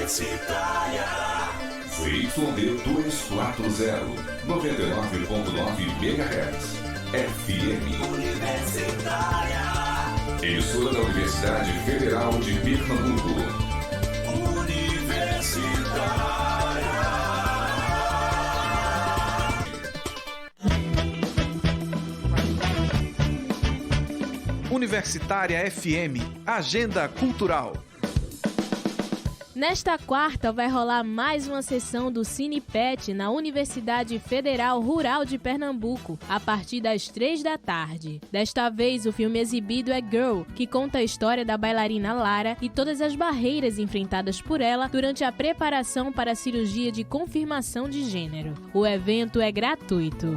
Universitária. ZYD 240, 99.9 MHz. FM. Universitária. Emissora da Universidade Federal de Pernambuco. Universitária. Universitária FM, Agenda Cultural. Nesta quarta vai rolar mais uma sessão do Cine Pet na Universidade Federal Rural de Pernambuco, a partir das 3 da tarde. Desta vez, o filme exibido é Girl, que conta a história da bailarina Lara e todas as barreiras enfrentadas por ela durante a preparação para a cirurgia de confirmação de gênero. O evento é gratuito.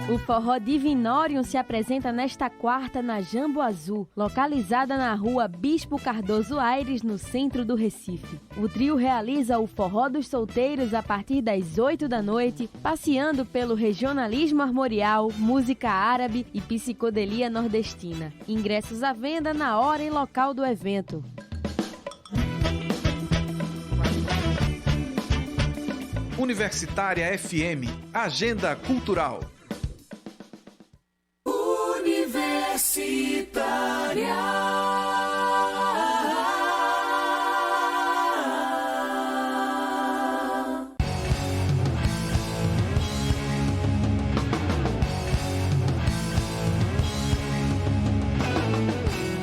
O Forró Divinório se apresenta nesta quarta na Jambo Azul, localizada na rua Bispo Cardoso Aires, no centro do Recife. O trio realiza o Forró dos Solteiros a partir das 8 da noite, passeando pelo regionalismo armorial, música árabe e psicodelia nordestina. Ingressos à venda na hora e local do evento. Universitária FM, Agenda Cultural. Universitária.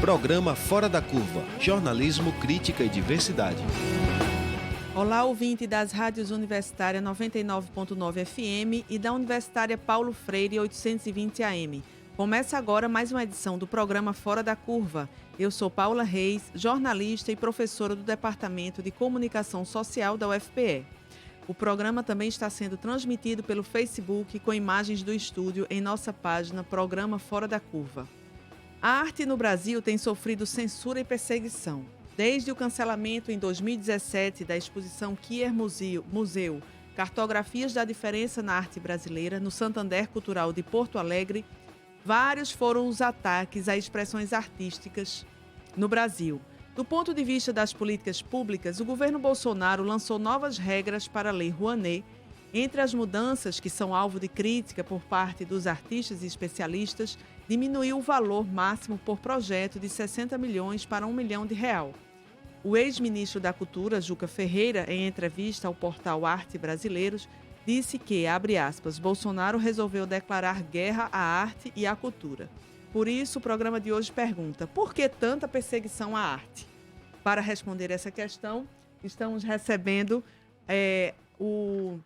Programa Fora da Curva, jornalismo, crítica e diversidade. Olá, ouvinte das rádios Universitária 99.9 FM e da Universitária Paulo Freire 820 AM. Começa agora mais uma edição do programa Fora da Curva. Eu sou Paula Reis, jornalista e professora do Departamento de Comunicação Social da UFPE. O programa também está sendo transmitido pelo Facebook com imagens do estúdio em nossa página Programa Fora da Curva. A arte no Brasil tem sofrido censura e perseguição. Desde o cancelamento em 2017 da exposição Kier Museu Cartografias da Diferença na Arte Brasileira no Santander Cultural de Porto Alegre, vários foram os ataques a expressões artísticas no Brasil. Do ponto de vista das políticas públicas, o governo Bolsonaro lançou novas regras para a Lei Rouanet. Entre as mudanças que são alvo de crítica por parte dos artistas e especialistas, diminuiu o valor máximo por projeto de 60 milhões para R$1 milhão. O ex-ministro da Cultura, Juca Ferreira, em entrevista ao portal Arte Brasileiros, disse que, abre aspas, Bolsonaro resolveu declarar guerra à arte e à cultura. Por isso, o programa de hoje pergunta, por que tanta perseguição à arte? Para responder essa questão, estamos recebendo o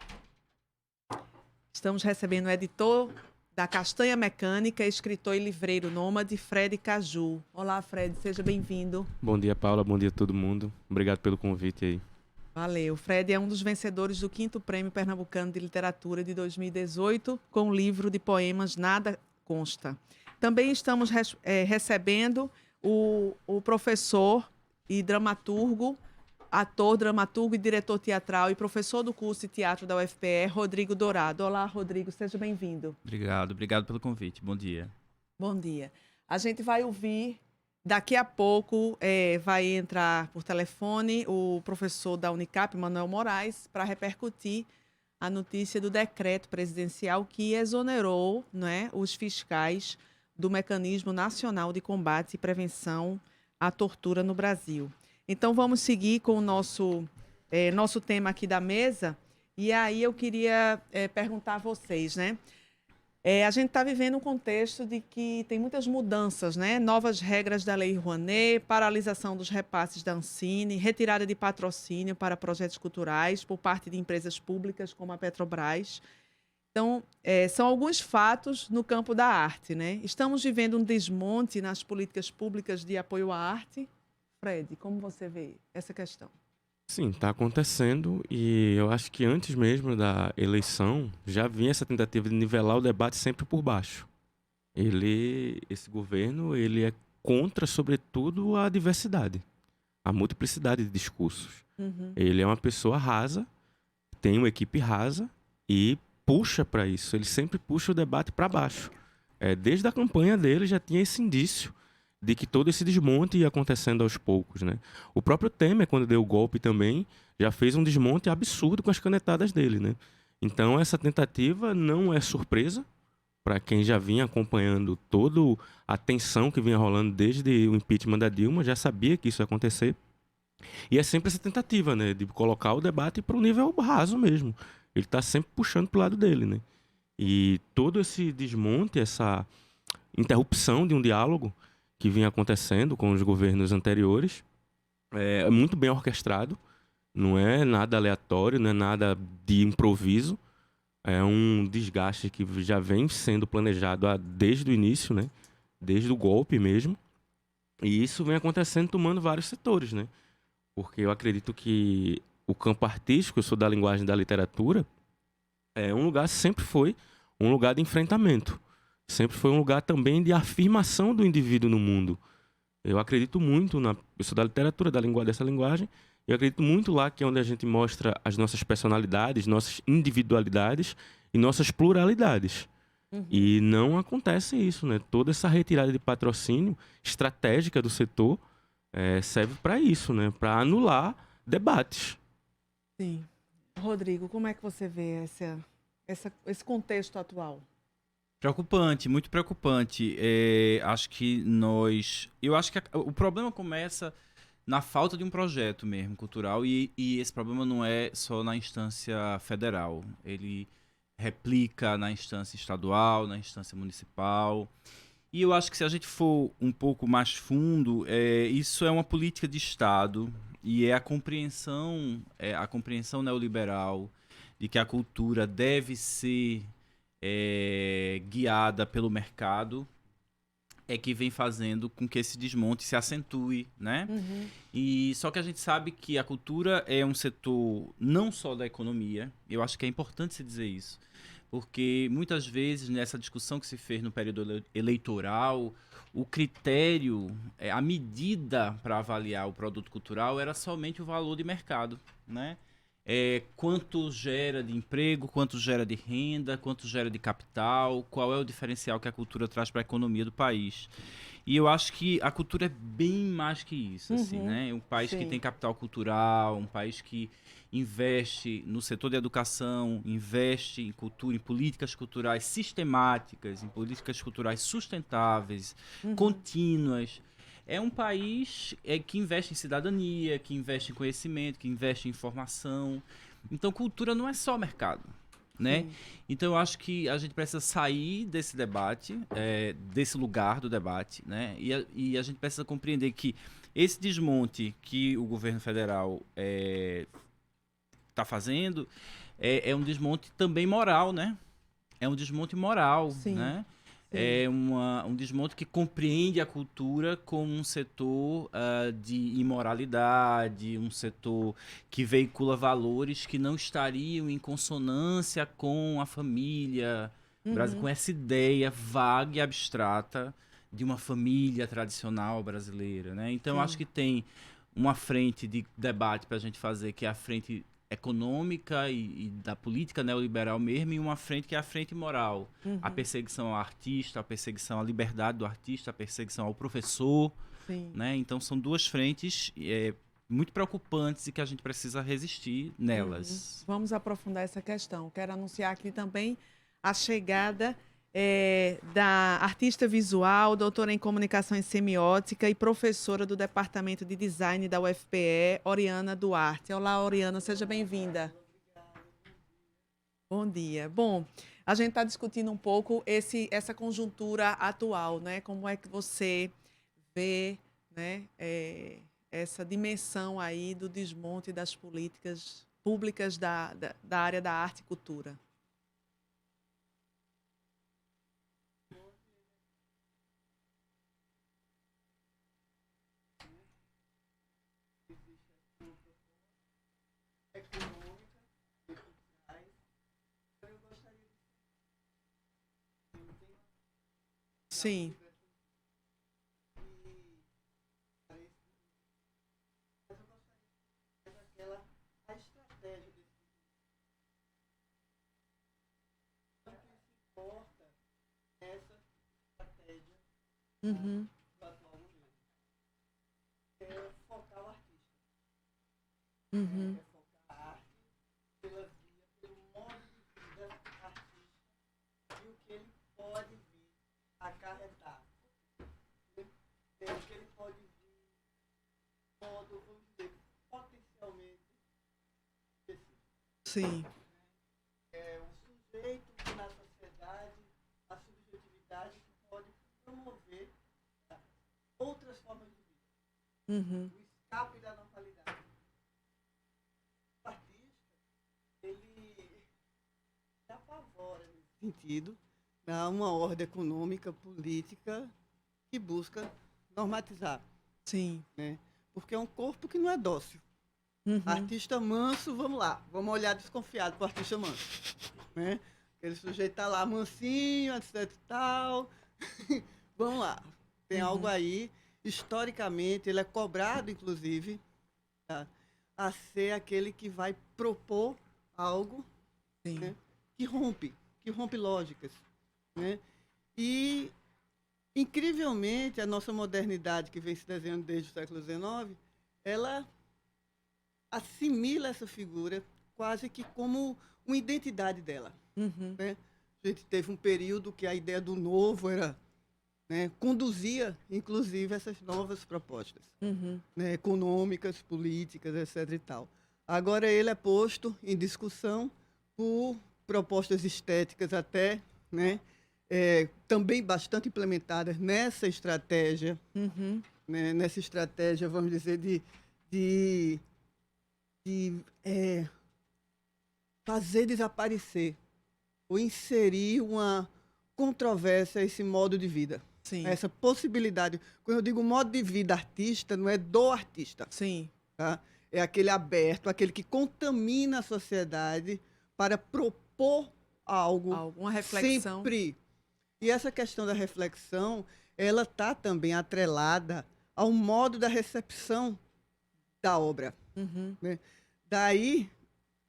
editor da Castanha Mecânica, escritor e livreiro nômade, Fred Caju. Olá, Fred, seja bem-vindo. Bom dia, Paula, bom dia a todo mundo. Obrigado pelo convite aí. Valeu. O Fred é um dos vencedores do 5º Prêmio Pernambucano de Literatura de 2018, com o livro de poemas Nada Consta. Também estamos recebendo o professor e dramaturgo, ator, dramaturgo e diretor teatral e professor do curso de teatro da UFPE, Rodrigo Dourado. Olá, Rodrigo, seja bem-vindo. Obrigado pelo convite. Bom dia. Bom dia. A gente vai ouvir... Daqui a pouco vai entrar por telefone o professor da Unicap, Manuel Moraes, para repercutir a notícia do decreto presidencial que exonerou, né, os fiscais do Mecanismo Nacional de Combate e Prevenção à Tortura no Brasil. Então vamos seguir com o nosso tema aqui da mesa. E aí eu queria perguntar a vocês, né? A gente está vivendo um contexto de que tem muitas mudanças, né? Novas regras da Lei Rouanet, paralisação dos repasses da Ancine, retirada de patrocínio para projetos culturais por parte de empresas públicas como a Petrobras. Então, são alguns fatos no campo da arte, né? Estamos vivendo um desmonte nas políticas públicas de apoio à arte. Fred, como você vê essa questão? Sim, está acontecendo e eu acho que antes mesmo da eleição já vinha essa tentativa de nivelar o debate sempre por baixo. Esse governo, ele é contra, sobretudo, a diversidade, a multiplicidade de discursos. Uhum. Ele é uma pessoa rasa, tem uma equipe rasa e puxa para isso. Ele sempre puxa o debate para baixo. Desde a campanha dele já tinha esse indício de que todo esse desmonte ia acontecendo aos poucos, né? O próprio Temer, quando deu o golpe também, já fez um desmonte absurdo com as canetadas dele, né? Então, essa tentativa não é surpresa para quem já vinha acompanhando toda a tensão que vinha rolando desde o impeachment da Dilma, já sabia que isso ia acontecer. E é sempre essa tentativa, né, de colocar o debate para um nível raso mesmo. Ele está sempre puxando para o lado dele, né? E todo esse desmonte, essa interrupção de um diálogo que vinha acontecendo com os governos anteriores é muito bem orquestrado, não é nada aleatório, não é nada de improviso, é um desgaste que já vem sendo planejado desde o início, né? Desde o golpe mesmo, e isso vem acontecendo tomando vários setores, né? Porque eu acredito que o campo artístico, eu sou da linguagem da literatura, sempre foi um lugar de enfrentamento. Sempre foi um lugar também de afirmação do indivíduo no mundo. Eu acredito muito eu sou da literatura, dessa linguagem, eu acredito muito lá que é onde a gente mostra as nossas personalidades, nossas individualidades e nossas pluralidades. E não acontece isso, né? Toda essa retirada de patrocínio estratégica do setor serve para isso, né? Para anular debates. Sim. Rodrigo, como é que você vê esse contexto atual? Preocupante, muito preocupante. Eu acho que o problema começa na falta de um projeto mesmo, cultural, e esse problema não é só na instância federal. Ele replica na instância estadual, na instância municipal. E eu acho que se a gente for um pouco mais fundo, isso é uma política de Estado e é a compreensão neoliberal de que a cultura deve ser guiada pelo mercado, que vem fazendo com que esse desmonte se acentue, né? E só que a gente sabe que a cultura é um setor não só da economia, eu acho que é importante se dizer isso, porque muitas vezes nessa discussão que se fez no período eleitoral, o critério, a medida para avaliar o produto cultural era somente o valor de mercado, né? Quanto gera de emprego, quanto gera de renda, quanto gera de capital, qual é o diferencial que a cultura traz para a economia do país. E eu acho que a cultura é bem mais que isso, assim, né? Um país que tem capital cultural, um país que investe no setor de educação, investe em cultura, em políticas culturais sistemáticas, em políticas culturais sustentáveis, contínuas. É um país que investe em cidadania, que investe em conhecimento, que investe em informação. Então, cultura não é só mercado, né? Então, eu acho que a gente precisa sair desse debate, desse lugar do debate, né? E a gente precisa compreender que esse desmonte que o governo federal está fazendo é um desmonte também moral, né? É um desmonte moral, né? É um desmonte que compreende a cultura como um setor de imoralidade, um setor que veicula valores que não estariam em consonância com a família, com essa ideia vaga e abstrata de uma família tradicional brasileira, né? Então, acho que tem uma frente de debate para a gente fazer, que é a frente econômica e da política neoliberal mesmo, e uma frente que é a frente moral. A perseguição ao artista, a perseguição à liberdade do artista, a perseguição ao professor, né? Então são duas frentes muito preocupantes e que a gente precisa resistir nelas. Vamos aprofundar essa questão. Quero anunciar aqui também a chegada da artista visual, doutora em comunicação e semiótica e professora do Departamento de Design da UFPE, Oriana Duarte. Olá, Oriana, seja bem-vinda. Bom dia. Bom, a gente está discutindo um pouco essa conjuntura atual, né? Como é que você vê, né, essa dimensão aí do desmonte das políticas públicas da área da arte e cultura? Sim. Uhum. E o que ele pode vir acarretar. O que ele pode vir, modo, vamos dizer, potencialmente Sim. é um sujeito que na sociedade, a subjetividade que pode promover outras formas de vida. Uhum. O escape da normalidade. O artista, ele se apavora nesse sentido, há uma ordem econômica, política, que busca normatizar, Sim. né? Porque é um corpo que não é dócil. Uhum. Artista manso, vamos lá, vamos olhar desconfiado para o artista manso, né? Aquele sujeito tá lá mansinho, etc e tal. Vamos lá, tem algo aí. Historicamente, ele é cobrado, inclusive, tá, a ser aquele que vai propor algo, Sim. né, que rompe lógicas, né? E, incrivelmente, a nossa modernidade, que vem se desenhando desde o século XIX, ela assimila essa figura quase que como uma identidade dela. Uhum. Né? A gente teve um período que a ideia do novo era, né, conduzia, inclusive, essas novas propostas, Uhum. né, econômicas, políticas, etc. e tal. Agora ele é posto em discussão por propostas estéticas até, né, também bastante implementadas nessa estratégia, Uhum. né, nessa estratégia, vamos dizer, de fazer desaparecer ou inserir uma controvérsia a esse modo de vida. Sim. Essa possibilidade. Quando eu digo modo de vida artista, não é do artista. Sim. Tá? É aquele aberto, aquele que contamina a sociedade para propor algo. Alguma reflexão. Sempre. E essa questão da reflexão, ela está também atrelada ao modo da recepção da obra. Uhum. Né? Daí,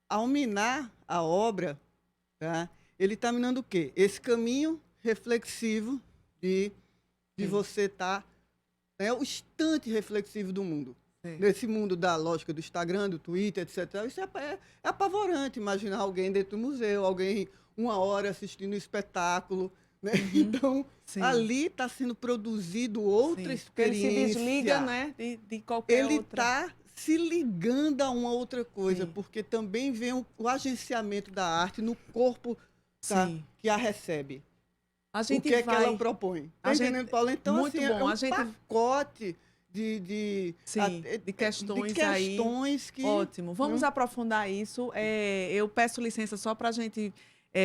ao minar a obra, tá? Ele está minando o quê? Esse caminho reflexivo de você estar, né, o instante reflexivo do mundo. Sim. Nesse mundo da lógica do Instagram, do Twitter, etc. Isso é apavorante, imaginar alguém dentro do museu, alguém 1 hora assistindo um espetáculo. Né? Uhum. Então, Sim. ali está sendo produzido outra Sim. experiência. Ele se desliga, né, de qualquer Ele outra. está se ligando a uma outra coisa, Sim. porque também vem o agenciamento da arte no corpo, tá, Sim. que a recebe. A O gente que é que vai... ela propõe? Tá A gente- entendendo, Paulo? Então, Muito assim, bom. é um A gente- pacote de questões aí. questões que... Ótimo. Vamos aprofundar isso. Eu peço licença só para a gente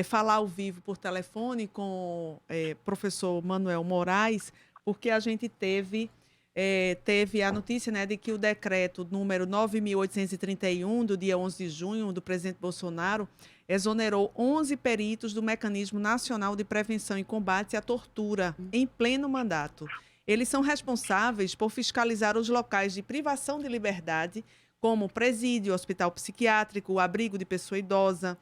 falar ao vivo por telefone com o professor Manuel Moraes, porque a gente teve a notícia, né, de que o decreto número 9.831, do dia 11 de junho, do presidente Bolsonaro, exonerou 11 peritos do Mecanismo Nacional de Prevenção e Combate à Tortura em pleno mandato. Eles são responsáveis por fiscalizar os locais de privação de liberdade, como presídio, hospital psiquiátrico, abrigo de pessoa idosa,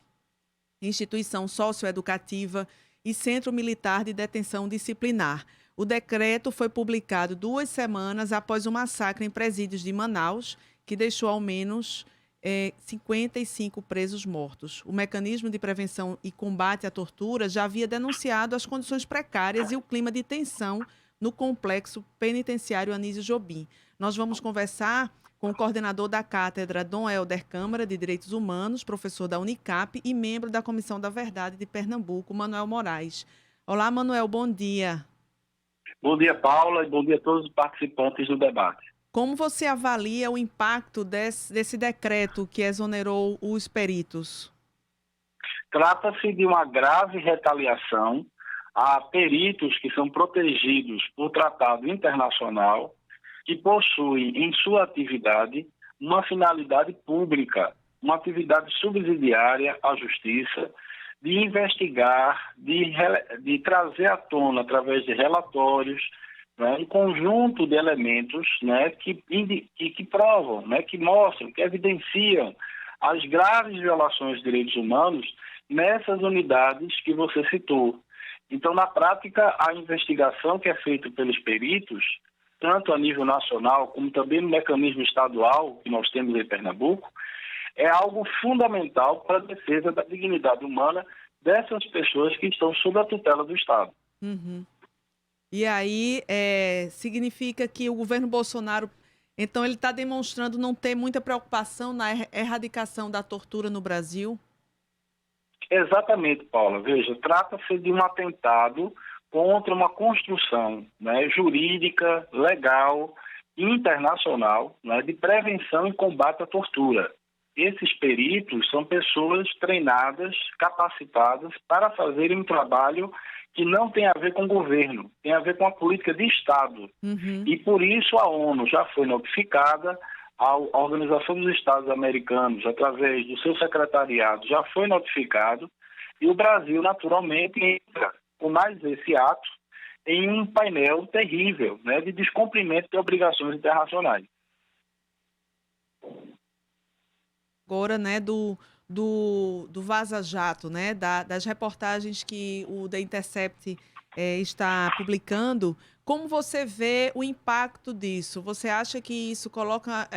instituição socioeducativa e centro militar de detenção disciplinar. O decreto foi publicado 2 semanas após o massacre em presídios de Manaus, que deixou ao menos 55 presos mortos. O Mecanismo de Prevenção e Combate à Tortura já havia denunciado as condições precárias e o clima de tensão no complexo penitenciário Anísio Jobim. Nós vamos conversar com o coordenador da cátedra Dom Helder Câmara de Direitos Humanos, professor da Unicap e membro da Comissão da Verdade de Pernambuco, Manuel Moraes. Olá, Manuel, bom dia. Bom dia, Paula, e bom dia a todos os participantes do debate. Como você avalia o impacto desse decreto que exonerou os peritos? Trata-se de uma grave retaliação a peritos que são protegidos por tratado internacional que possuem em sua atividade uma finalidade pública, uma atividade subsidiária à justiça, de investigar, de trazer à tona, através de relatórios, né, um conjunto de elementos, né, que provam, né, que mostram, que evidenciam as graves violações de direitos humanos nessas unidades que você citou. Então, na prática, a investigação que é feita pelos peritos tanto a nível nacional como também no mecanismo estadual que nós temos em Pernambuco, é algo fundamental para a defesa da dignidade humana dessas pessoas que estão sob a tutela do Estado. Uhum. E aí significa que o governo Bolsonaro, então, ele está demonstrando não ter muita preocupação na erradicação da tortura no Brasil? Exatamente, Paula. Veja, trata-se de um atentado contra uma construção, né, jurídica, legal e internacional, né, de prevenção e combate à tortura. Esses peritos são pessoas treinadas, capacitadas para fazerem um trabalho que não tem a ver com o governo, tem a ver com a política de Estado. Uhum. E por isso a ONU já foi notificada, a Organização dos Estados Americanos, através do seu secretariado, já foi notificado, e o Brasil, naturalmente, entra com mais esse ato em um painel terrível, né, de descumprimento de obrigações internacionais. Agora, né, do Vaza Jato, né, das reportagens que o The Intercept está publicando, como você vê o impacto disso? Você acha que isso coloca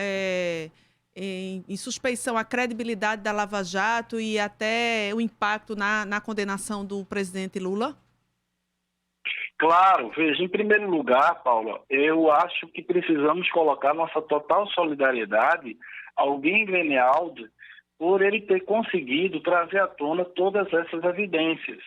em suspeição a credibilidade da Lava Jato e até o impacto na condenação do presidente Lula? Claro, veja, em primeiro lugar, Paula, eu acho que precisamos colocar nossa total solidariedade ao Guilherme Grenialdi por ele ter conseguido trazer à tona todas essas evidências.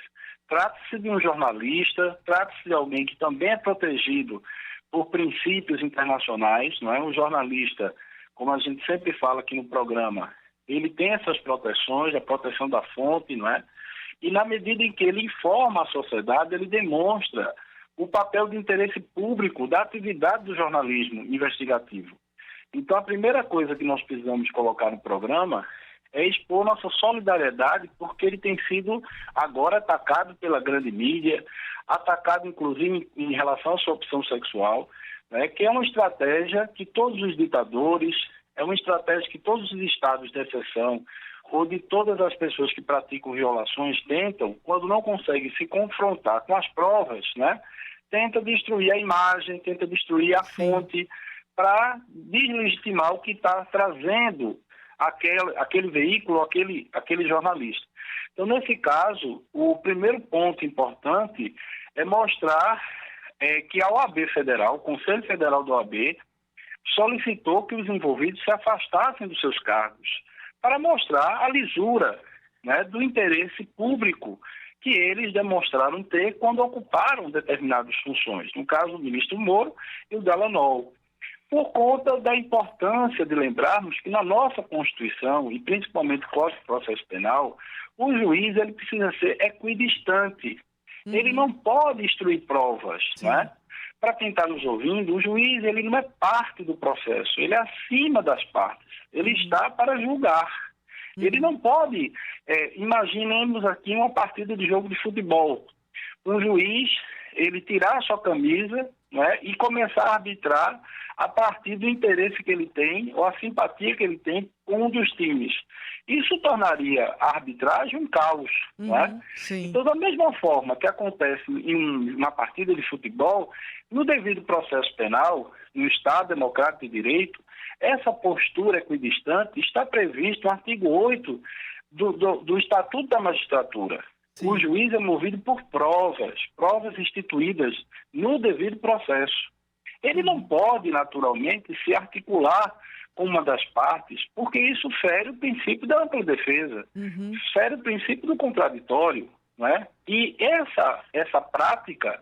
Trata-se de um jornalista, trata-se de alguém que também é protegido por princípios internacionais, não é? Um jornalista, como a gente sempre fala aqui no programa, ele tem essas proteções, a proteção da fonte, não é? E na medida em que ele informa a sociedade, ele demonstra o papel de interesse público da atividade do jornalismo investigativo. Então, a primeira coisa que nós precisamos colocar no programa é expor nossa solidariedade, porque ele tem sido agora atacado pela grande mídia, atacado inclusive em relação à sua opção sexual, né, que é uma estratégia que todos os ditadores, é uma estratégia que todos os estados de exceção ou de todas as pessoas que praticam violações tentam, quando não conseguem se confrontar com as provas, né, tenta destruir a imagem, tenta destruir a fonte, para deslegitimar o que está trazendo aquele veículo, aquele jornalista. Então, nesse caso, o primeiro ponto importante é mostrar que a OAB Federal, o Conselho Federal da OAB, solicitou que os envolvidos se afastassem dos seus cargos, para mostrar a lisura, né, do interesse público que eles demonstraram ter quando ocuparam determinadas funções. No caso, o ministro Moro e o Dallagnol. Por conta da importância de lembrarmos que na nossa Constituição, e principalmente no Código de Processo Penal, o juiz ele precisa ser equidistante. Ele não pode destruir provas, né? Para quem está nos ouvindo, o juiz ele não é parte do processo, ele é acima das partes. Ele está para julgar. Ele não pode, imaginemos aqui uma partida de jogo de futebol. Um juiz, ele tirar a sua camisa, né, e começar a arbitrar a partir do interesse que ele tem ou a simpatia que ele tem com um dos times. Isso tornaria a arbitragem um caos. Né? Então, da mesma forma que acontece em uma partida de futebol, no devido processo penal, no Estado Democrático de Direito, essa postura equidistante está prevista no artigo 8 do Estatuto da Magistratura. Sim. O juiz é movido por provas instituídas no devido processo. Ele não pode, naturalmente, se articular com uma das partes, porque isso fere o princípio da ampla defesa, fere o princípio do contraditório, né? E essa prática,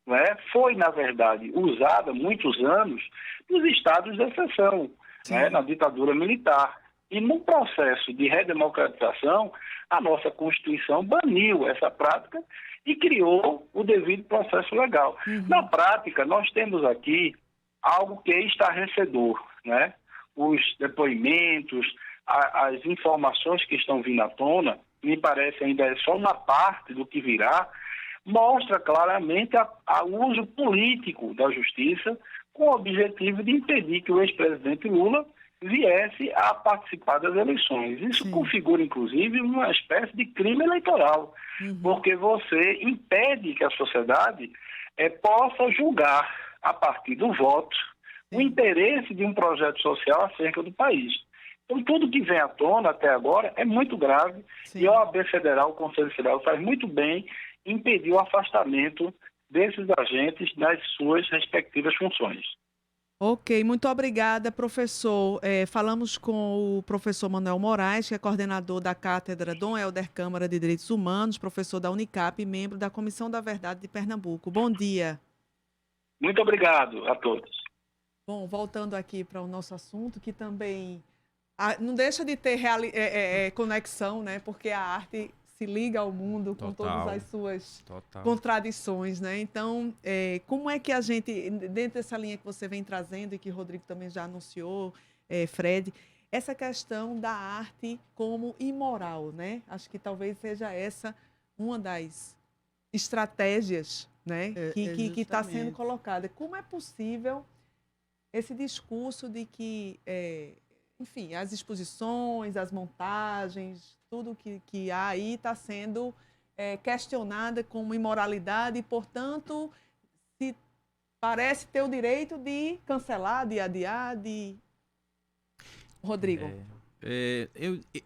né, foi, na verdade, usada há muitos anos nos estados de exceção, né, na ditadura militar. E no processo de redemocratização, a nossa Constituição baniu essa prática e criou o devido processo legal. Na prática, nós temos aqui algo que é estarrecedor, né? Os depoimentos, as informações que estão vindo à tona, me parece ainda é só uma parte do que virá, mostra claramente o uso político da justiça com o objetivo de impedir que o ex-presidente Lula viesse a participar das eleições. Isso configura, inclusive, uma espécie de crime eleitoral, porque você impede que a sociedade possa julgar a partir do voto, o interesse de um projeto social acerca do país. Então, tudo que vem à tona até agora é muito grave e a OAB Federal, o Conselho Federal, faz muito bem em impedir o afastamento desses agentes das suas respectivas funções. Ok, muito obrigada, professor. Falamos com o professor Manuel Moraes, que é coordenador da Cátedra Dom Helder Câmara de Direitos Humanos, professor da Unicap e membro da Comissão da Verdade de Pernambuco. Bom dia. Muito obrigado a todos. Bom, voltando aqui para o nosso assunto, que também não deixa de ter conexão, né? Porque a arte se liga ao mundo com todas as suas contradições, né? Então, como é que a gente, dentro dessa linha que você vem trazendo e que o Rodrigo também já anunciou, Fred, essa questão da arte como imoral, né? Acho que talvez seja essa uma das estratégias, né? Que está sendo colocada. Como é possível esse discurso de que, enfim, as exposições, as montagens, tudo que há aí está sendo questionada como imoralidade e, portanto, se parece ter o direito de cancelar, de adiar, de... Rodrigo.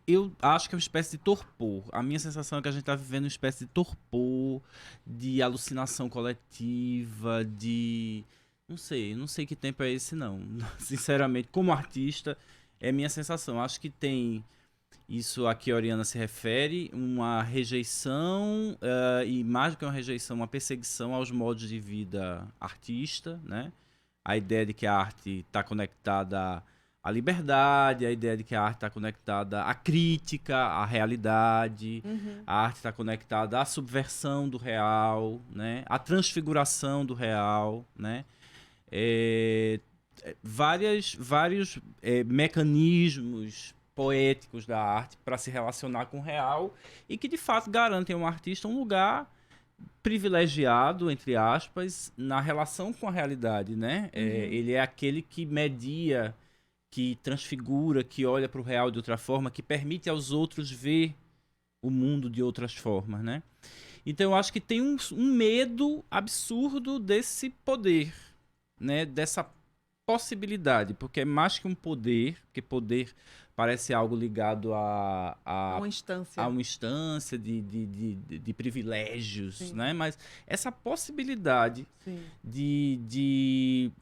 Eu acho que é uma espécie de torpor. A minha sensação é que a gente está vivendo uma espécie de torpor, de alucinação coletiva, de... Não sei que tempo é esse, não. Sinceramente, como artista, é minha sensação. Acho que tem... Isso a que a Oriana se refere, uma rejeição, e mais do que uma rejeição, uma perseguição aos modos de vida artista, né? A ideia de que a arte está conectada à liberdade, a ideia de que a arte está conectada à crítica, à realidade, a arte está conectada à subversão do real, né? À transfiguração do real, né? Vários mecanismos poéticos da arte para se relacionar com o real e que de fato garantem ao artista um lugar privilegiado, entre aspas, na relação com a realidade, né? Ele é aquele que media, que transfigura, que olha para o real de outra forma, que permite aos outros ver o mundo de outras formas, né? Então eu acho que tem um medo absurdo desse poder, né? Dessa possibilidade, porque é mais que um poder, porque poder parece algo ligado a uma instância de privilégios, né? Mas essa possibilidade de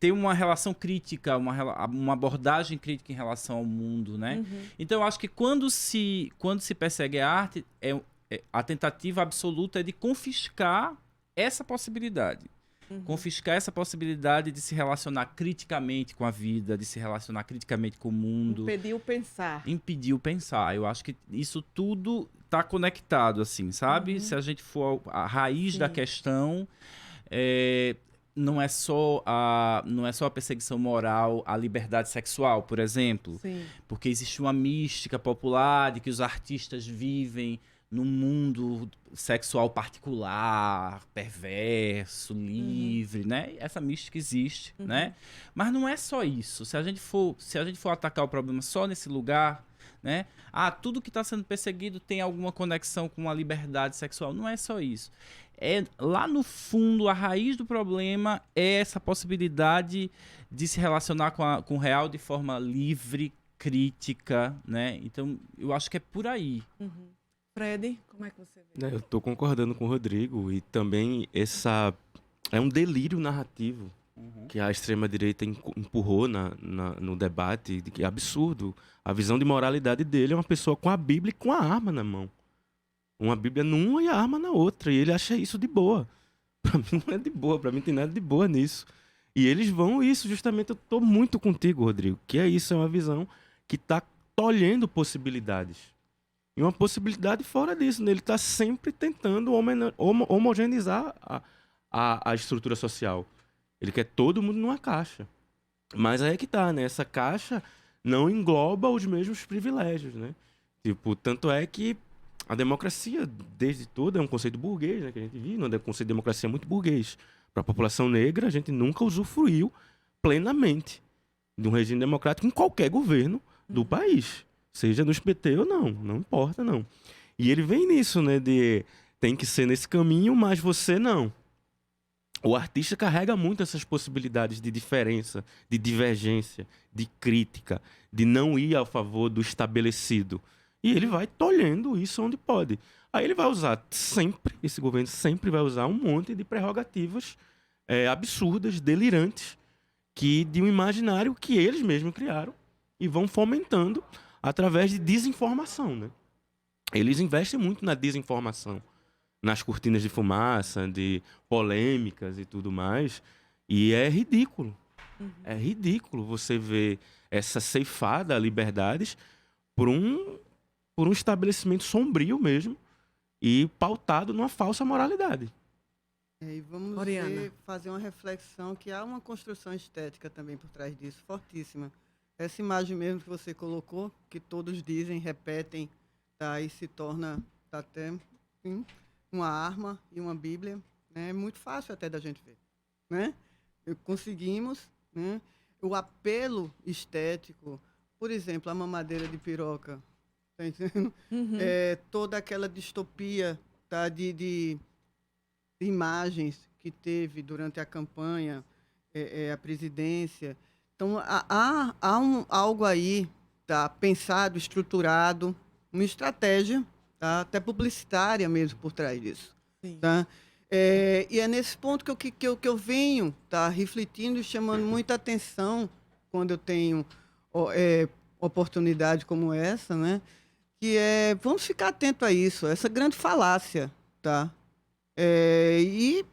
ter uma relação crítica, uma abordagem crítica em relação ao mundo, né? Então eu acho que quando se persegue a arte, a tentativa absoluta é de confiscar essa possibilidade. Confiscar essa possibilidade de se relacionar criticamente com a vida, de se relacionar criticamente com o mundo. Impedir o pensar. Eu acho que isso tudo está conectado, assim, sabe? Se a gente for a raiz da questão, não é só a perseguição moral à liberdade sexual, por exemplo. Porque existe uma mística popular de que os artistas vivem num mundo sexual particular, perverso, livre, né? Essa mística existe, né? Mas não é só isso. Se a gente for atacar o problema só nesse lugar, né? Tudo que está sendo perseguido tem alguma conexão com a liberdade sexual. Não é só isso. Lá no fundo, a raiz do problema é essa possibilidade de se relacionar com o real de forma livre, crítica, né? Então, eu acho que é por aí. Fred, como é que você vê? Eu estou concordando com o Rodrigo e também é um delírio narrativo que a extrema-direita empurrou no debate, que é absurdo. A visão de moralidade dele é uma pessoa com a Bíblia e com a arma na mão. Uma Bíblia numa e a arma na outra. E ele acha isso de boa. Para mim não é de boa, para mim não tem nada de boa nisso. E eles vão isso, justamente, eu estou muito contigo, Rodrigo, que é isso, é uma visão que está tolhendo possibilidades. E uma possibilidade fora disso, né? Ele está sempre tentando homogeneizar a estrutura social. Ele quer todo mundo numa caixa. Mas aí é que tá, né? Essa caixa não engloba os mesmos privilégios, né? Tipo, tanto é que a democracia, desde tudo, é um conceito burguês, né? Que a gente viu, um conceito de democracia muito burguês. Para a população negra, a gente nunca usufruiu plenamente de um regime democrático em qualquer governo do país. Seja no PT ou não importa, não. E ele vem nisso, né, tem que ser nesse caminho, mas você não. o artista carrega muito essas possibilidades de diferença, de divergência, de crítica, de não ir a favor do estabelecido. E ele vai tolhendo isso onde pode. Aí ele vai usar sempre, esse governo sempre vai usar um monte de prerrogativas absurdas, delirantes, de um imaginário que eles mesmos criaram e vão fomentando através de desinformação, né? Eles investem muito na desinformação, nas cortinas de fumaça, de polêmicas e tudo mais. E é ridículo. É ridículo você ver essa ceifada a liberdades por um estabelecimento sombrio mesmo e pautado numa falsa moralidade. E vamos fazer uma reflexão que há uma construção estética também por trás disso, fortíssima. Essa imagem mesmo que você colocou, que todos dizem, repetem, tá, e se torna até uma arma e uma Bíblia, né? É muito fácil até da gente ver, né? Conseguimos, né? O apelo estético, por exemplo, a mamadeira de piroca, tá entendendo? Toda aquela distopia, tá, de imagens que teve durante a campanha, a presidência. Então, há algo aí, tá, pensado, estruturado, uma estratégia, tá, até publicitária mesmo por trás disso. Tá? E é nesse ponto que eu venho, tá, refletindo e chamando muita atenção quando eu tenho oportunidade como essa, né? Que vamos ficar atento a isso, essa grande falácia, tá? E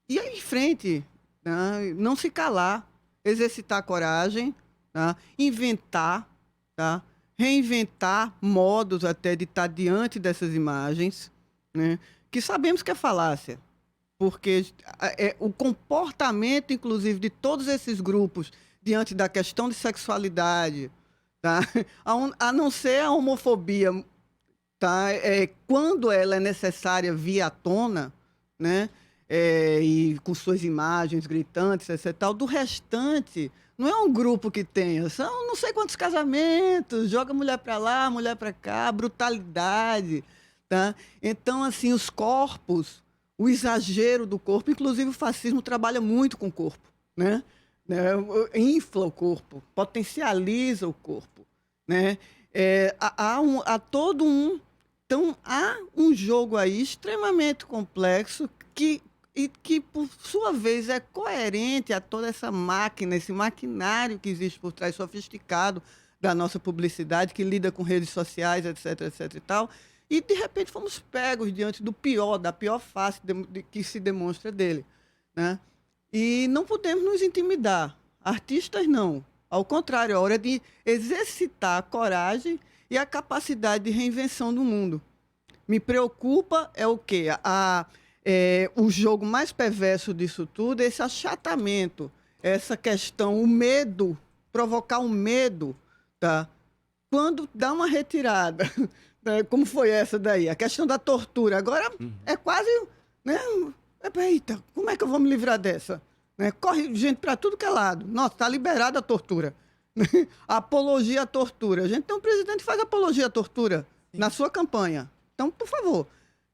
ir em frente, né? Não se calar, exercitar a coragem, tá? Inventar, tá? Reinventar modos até de estar diante dessas imagens, né? Que sabemos que é falácia, porque o comportamento, inclusive, de todos esses grupos diante da questão de sexualidade, tá? A não ser a homofobia, tá? Quando ela é necessária vir à tona, né? E com suas imagens gritantes, etc. Tal, do restante, não é um grupo que tenha, são não sei quantos casamentos, joga mulher para lá, mulher para cá, brutalidade, tá? Então, assim, os corpos, o exagero do corpo, inclusive o fascismo trabalha muito com o corpo, né? Infla o corpo, potencializa o corpo, né? Há todo um... Então, há um jogo aí extremamente complexo que, por sua vez, é coerente a toda essa máquina, esse maquinário que existe por trás, sofisticado, da nossa publicidade, que lida com redes sociais, etc, etc e tal. E, de repente, fomos pegos diante do pior, da pior face que se demonstra dele, né? E não podemos nos intimidar. Artistas, não. Ao contrário, é hora de exercitar a coragem e a capacidade de reinvenção do mundo. Me preocupa o quê? O jogo mais perverso disso tudo é esse achatamento, essa questão, o medo, provocar um medo, tá? Quando dá uma retirada, né? Como foi essa daí? A questão da tortura. Agora é quase... Né? Eita, como é que eu vou me livrar dessa? Né? Corre gente para tudo que é lado. Nossa, está liberada a tortura. Apologia à tortura. A gente tem um presidente que faz apologia à tortura na sua campanha. Então, por favor,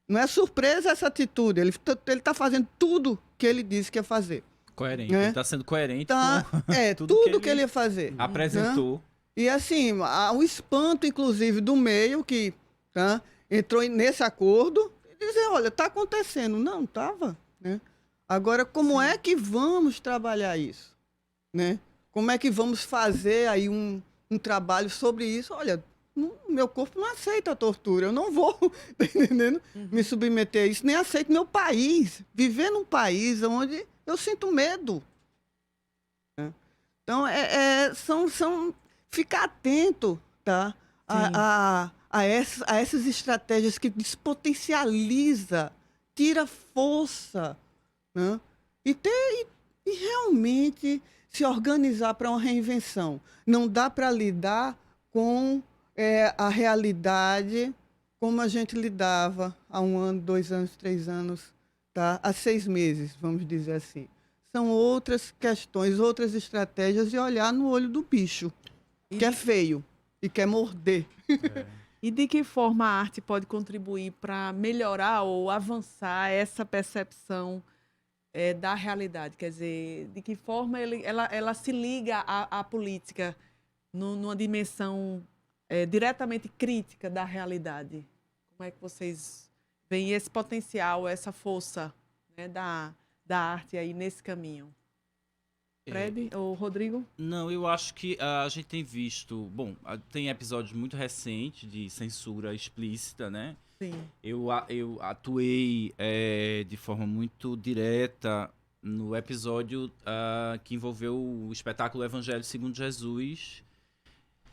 não é surpresa essa atitude. Ele está fazendo tudo que ele disse que ia fazer. Coerente. Ele está sendo coerente com tudo que ele ia fazer. Apresentou. Né? E assim, há um espanto, inclusive, do meio que entrou nesse acordo e dizer, olha, está acontecendo. Não, estava. Né? Agora, como é que vamos trabalhar isso? Né? Como é que vamos fazer aí um trabalho sobre isso? Olha, meu corpo não aceita a tortura, eu não vou, tá entendendo? Me submeter a isso, nem aceito meu país, viver num país onde eu sinto medo. Né? Então, são ficar atento, tá? a essas estratégias que despotencializa, tira força, né? E realmente se organizar para uma reinvenção. Não dá para lidar com a realidade como a gente lidava há 1 ano, 2 anos, 3 anos, tá? Há 6 meses, vamos dizer assim. São outras questões, outras estratégias e olhar no olho do bicho, que é feio e quer morder. E de que forma a arte pode contribuir para melhorar ou avançar essa percepção da realidade? Quer dizer, de que forma ela se liga à política numa dimensão diretamente crítica da realidade? Como é que vocês veem esse potencial, essa força, né, da arte aí nesse caminho? Fred ou Rodrigo? Não, eu acho que a gente tem visto... Bom, tem episódios muito recentes de censura explícita, né? Sim. Eu atuei de forma muito direta no episódio que envolveu o espetáculo Evangelho segundo Jesus.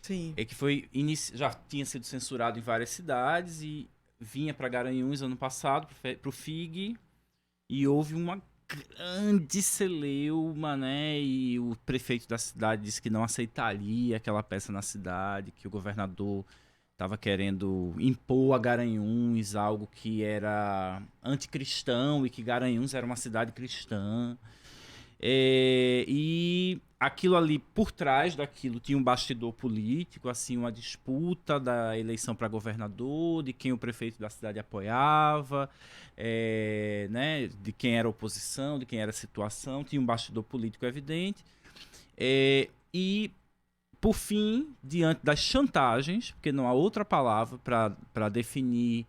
Sim. Que foi já tinha sido censurado em várias cidades e vinha para Garanhuns ano passado, para o FIG, e houve uma grande celeuma, né? E o prefeito da cidade disse que não aceitaria aquela peça na cidade, que o governador estava querendo impor a Garanhuns algo que era anticristão e que Garanhuns era uma cidade cristã. E aquilo ali, por trás daquilo, tinha um bastidor político, assim, uma disputa da eleição para governador, de quem o prefeito da cidade apoiava, né, de quem era oposição, de quem era situação, tinha um bastidor político evidente. E, por fim, diante das chantagens, porque não há outra palavra para definir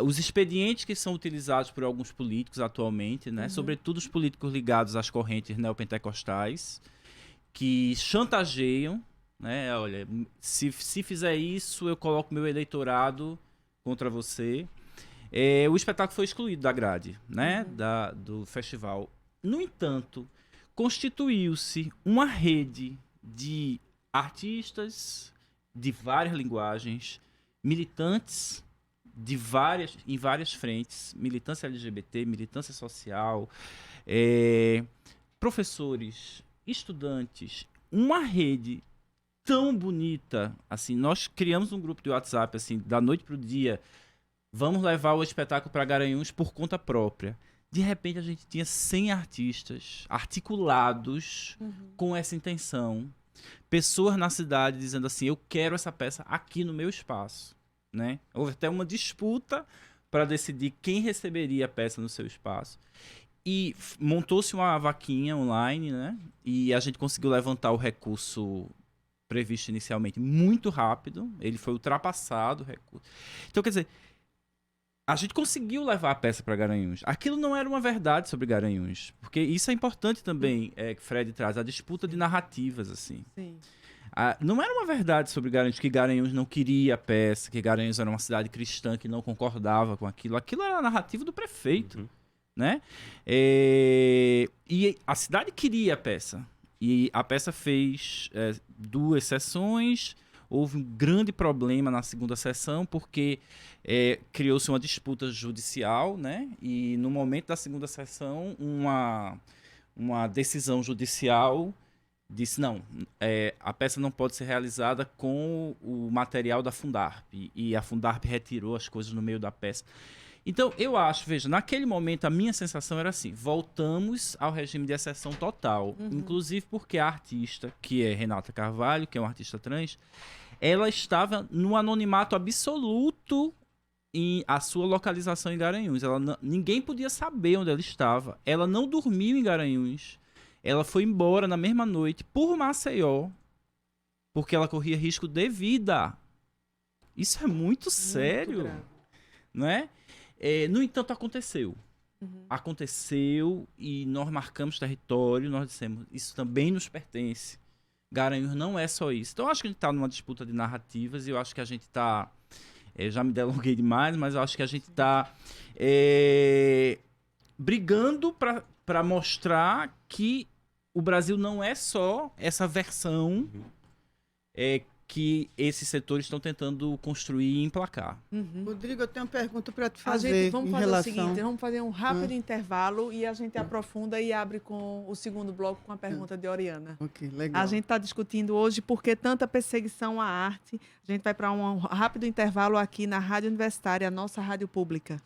os expedientes que são utilizados por alguns políticos atualmente, né? Sobretudo os políticos ligados às correntes neopentecostais, que chantageiam, né? Olha, se fizer isso, eu coloco meu eleitorado contra você. O espetáculo foi excluído da grade, né? Do festival. No entanto, constituiu-se uma rede de artistas de várias linguagens, militantes em várias frentes, militância LGBT, militância social, professores, estudantes, uma rede tão bonita, assim, nós criamos um grupo de WhatsApp, assim, da noite pro dia, vamos levar o espetáculo para Garanhuns por conta própria. De repente a gente tinha 100 artistas articulados com essa intenção, pessoas na cidade dizendo assim, eu quero essa peça aqui no meu espaço. Né? Houve até uma disputa para decidir quem receberia a peça no seu espaço. E montou-se uma vaquinha online, né? E a gente conseguiu levantar o recurso previsto inicialmente muito rápido. Ele foi ultrapassado, o recurso. Então, quer dizer, a gente conseguiu levar a peça para Garanhuns. Aquilo não era uma verdade sobre Garanhuns. Porque isso é importante também, que Fred traz, a disputa de narrativas, assim. Sim. Não era uma verdade sobre Garanhuns, que Garanhuns não queria a peça, que Garanhuns era uma cidade cristã que não concordava com aquilo. Aquilo era a narrativa do prefeito, né? E a cidade queria a peça. E a peça fez 2 sessões. Houve um grande problema na segunda sessão, porque criou-se uma disputa judicial, né? E no momento da segunda sessão, uma decisão judicial disse, não, a peça não pode ser realizada com o material da Fundarp. E a Fundarp retirou as coisas no meio da peça. Então, eu acho, veja, naquele momento a minha sensação era assim, voltamos ao regime de exceção total. Inclusive porque a artista, que é Renata Carvalho, que é uma artista trans, ela estava no anonimato absoluto em a sua localização em Garanhuns. Ninguém podia saber onde ela estava. Ela não dormiu em Garanhuns. Ela foi embora na mesma noite por Maceió, porque ela corria risco de vida. Isso é muito sério, não é? No entanto, aconteceu. Aconteceu e nós marcamos território, nós dissemos, isso também nos pertence. Garanhuns não é só isso. Então, eu acho que a gente está numa disputa de narrativas e eu acho que a gente está... já me delonguei demais, mas eu acho que a gente está brigando para mostrar que o Brasil não é só essa versão que esses setores estão tentando construir e emplacar. Rodrigo, eu tenho uma pergunta para te fazer. Vamos fazer o seguinte, vamos fazer um rápido intervalo e a gente aprofunda e abre com o segundo bloco com a pergunta de Oriana. Ok, legal. A gente está discutindo hoje por que tanta perseguição à arte. A gente vai para um rápido intervalo aqui na Rádio Universitária, a nossa rádio pública.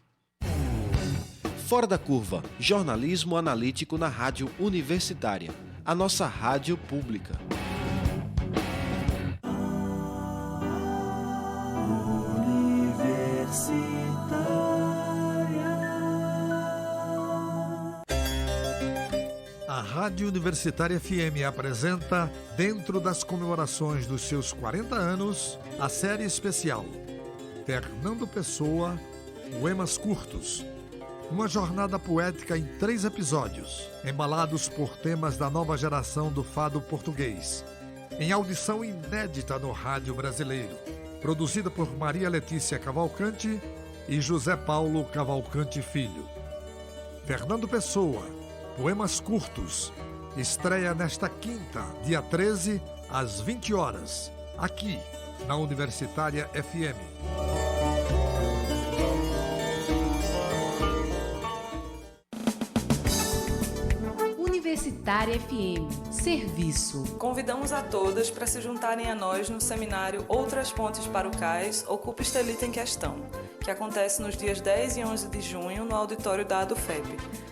Fora da Curva, jornalismo analítico na Rádio Universitária, a nossa rádio pública. Rádio Universitária FM apresenta, dentro das comemorações dos seus 40 anos, a série especial Fernando Pessoa, Poemas Curtos. Uma jornada poética em 3 episódios, embalados por temas da nova geração do fado português. Em audição inédita no rádio brasileiro. Produzida por Maria Letícia Cavalcante e José Paulo Cavalcante Filho. Fernando Pessoa, Poemas Curtos, estreia nesta quinta, dia 13, às 20 horas, aqui na Universitária FM. Universitária FM. Serviço. Convidamos a todas para se juntarem a nós no seminário Outras Pontes para o Cais, Ocupa Estelita em Questão, que acontece nos dias 10 e 11 de junho no auditório da ADUFEP.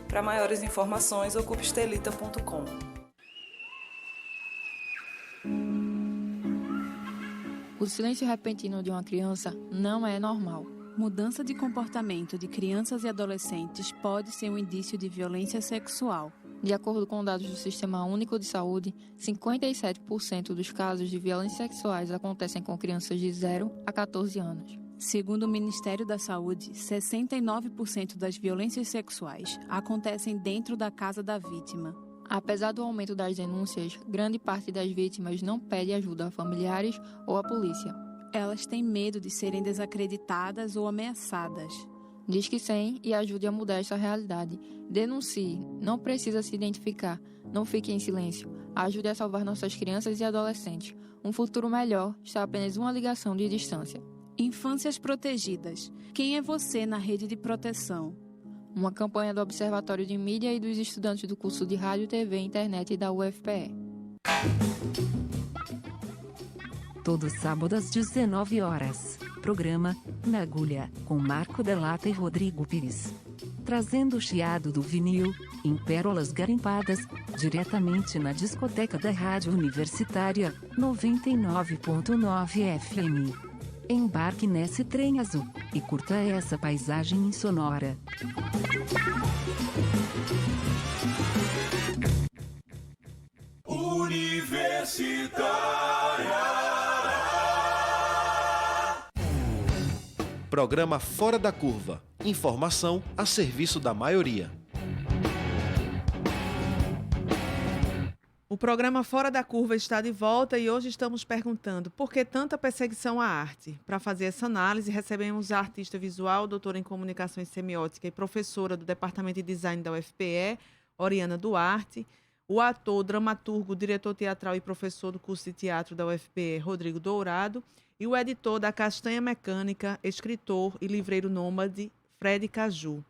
Para maiores informações, ocupestelita.com. O silêncio repentino de uma criança não é normal. Mudança de comportamento de crianças e adolescentes pode ser um indício de violência sexual. De acordo com dados do Sistema Único de Saúde, 57% dos casos de violências sexuais acontecem com crianças de 0 a 14 anos. Segundo o Ministério da Saúde, 69% das violências sexuais acontecem dentro da casa da vítima. Apesar do aumento das denúncias, grande parte das vítimas não pede ajuda a familiares ou à polícia. Elas têm medo de serem desacreditadas ou ameaçadas. Diz que sim e ajude a mudar essa realidade. Denuncie, não precisa se identificar, não fique em silêncio. Ajude a salvar nossas crianças e adolescentes. Um futuro melhor está a apenas uma ligação de distância. Infâncias protegidas. Quem é você na rede de proteção? Uma campanha do Observatório de Mídia e dos estudantes do curso de Rádio, TV e Internet da UFPE. Todo sábado às 19 horas. Programa Na Agulha, com Marco Delata e Rodrigo Pires. Trazendo o chiado do vinil, em pérolas garimpadas, diretamente na discoteca da Rádio Universitária, 99.9 FM. Embarque nesse trem azul, e curta essa paisagem insonora. Universitária. Programa Fora da Curva. Informação a serviço da maioria. O programa Fora da Curva está de volta e hoje estamos perguntando por que tanta perseguição à arte? Para fazer essa análise, recebemos a artista visual, doutora em comunicação e semiótica e professora do Departamento de Design da UFPE, Oriana Duarte, o ator, dramaturgo, diretor teatral e professor do curso de teatro da UFPE, Rodrigo Dourado, e o editor da Castanha Mecânica, escritor e livreiro nômade, Fred Caju.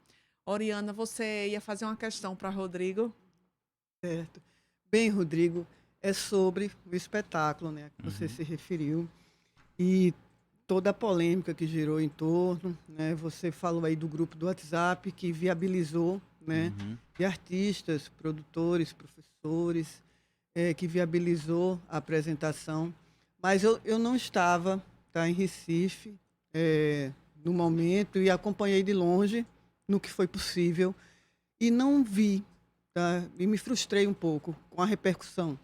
Oriana, você ia fazer uma questão para Rodrigo? Certo. Bem, Rodrigo, é sobre o espetáculo, né, que você se referiu, e toda a polêmica que girou em torno, né, você falou aí do grupo do WhatsApp que viabilizou, né, de artistas, produtores, professores, que viabilizou a apresentação. Mas eu não estava em Recife no momento e acompanhei de longe no que foi possível e não vi, tá? E me frustrei um pouco com a repercussão.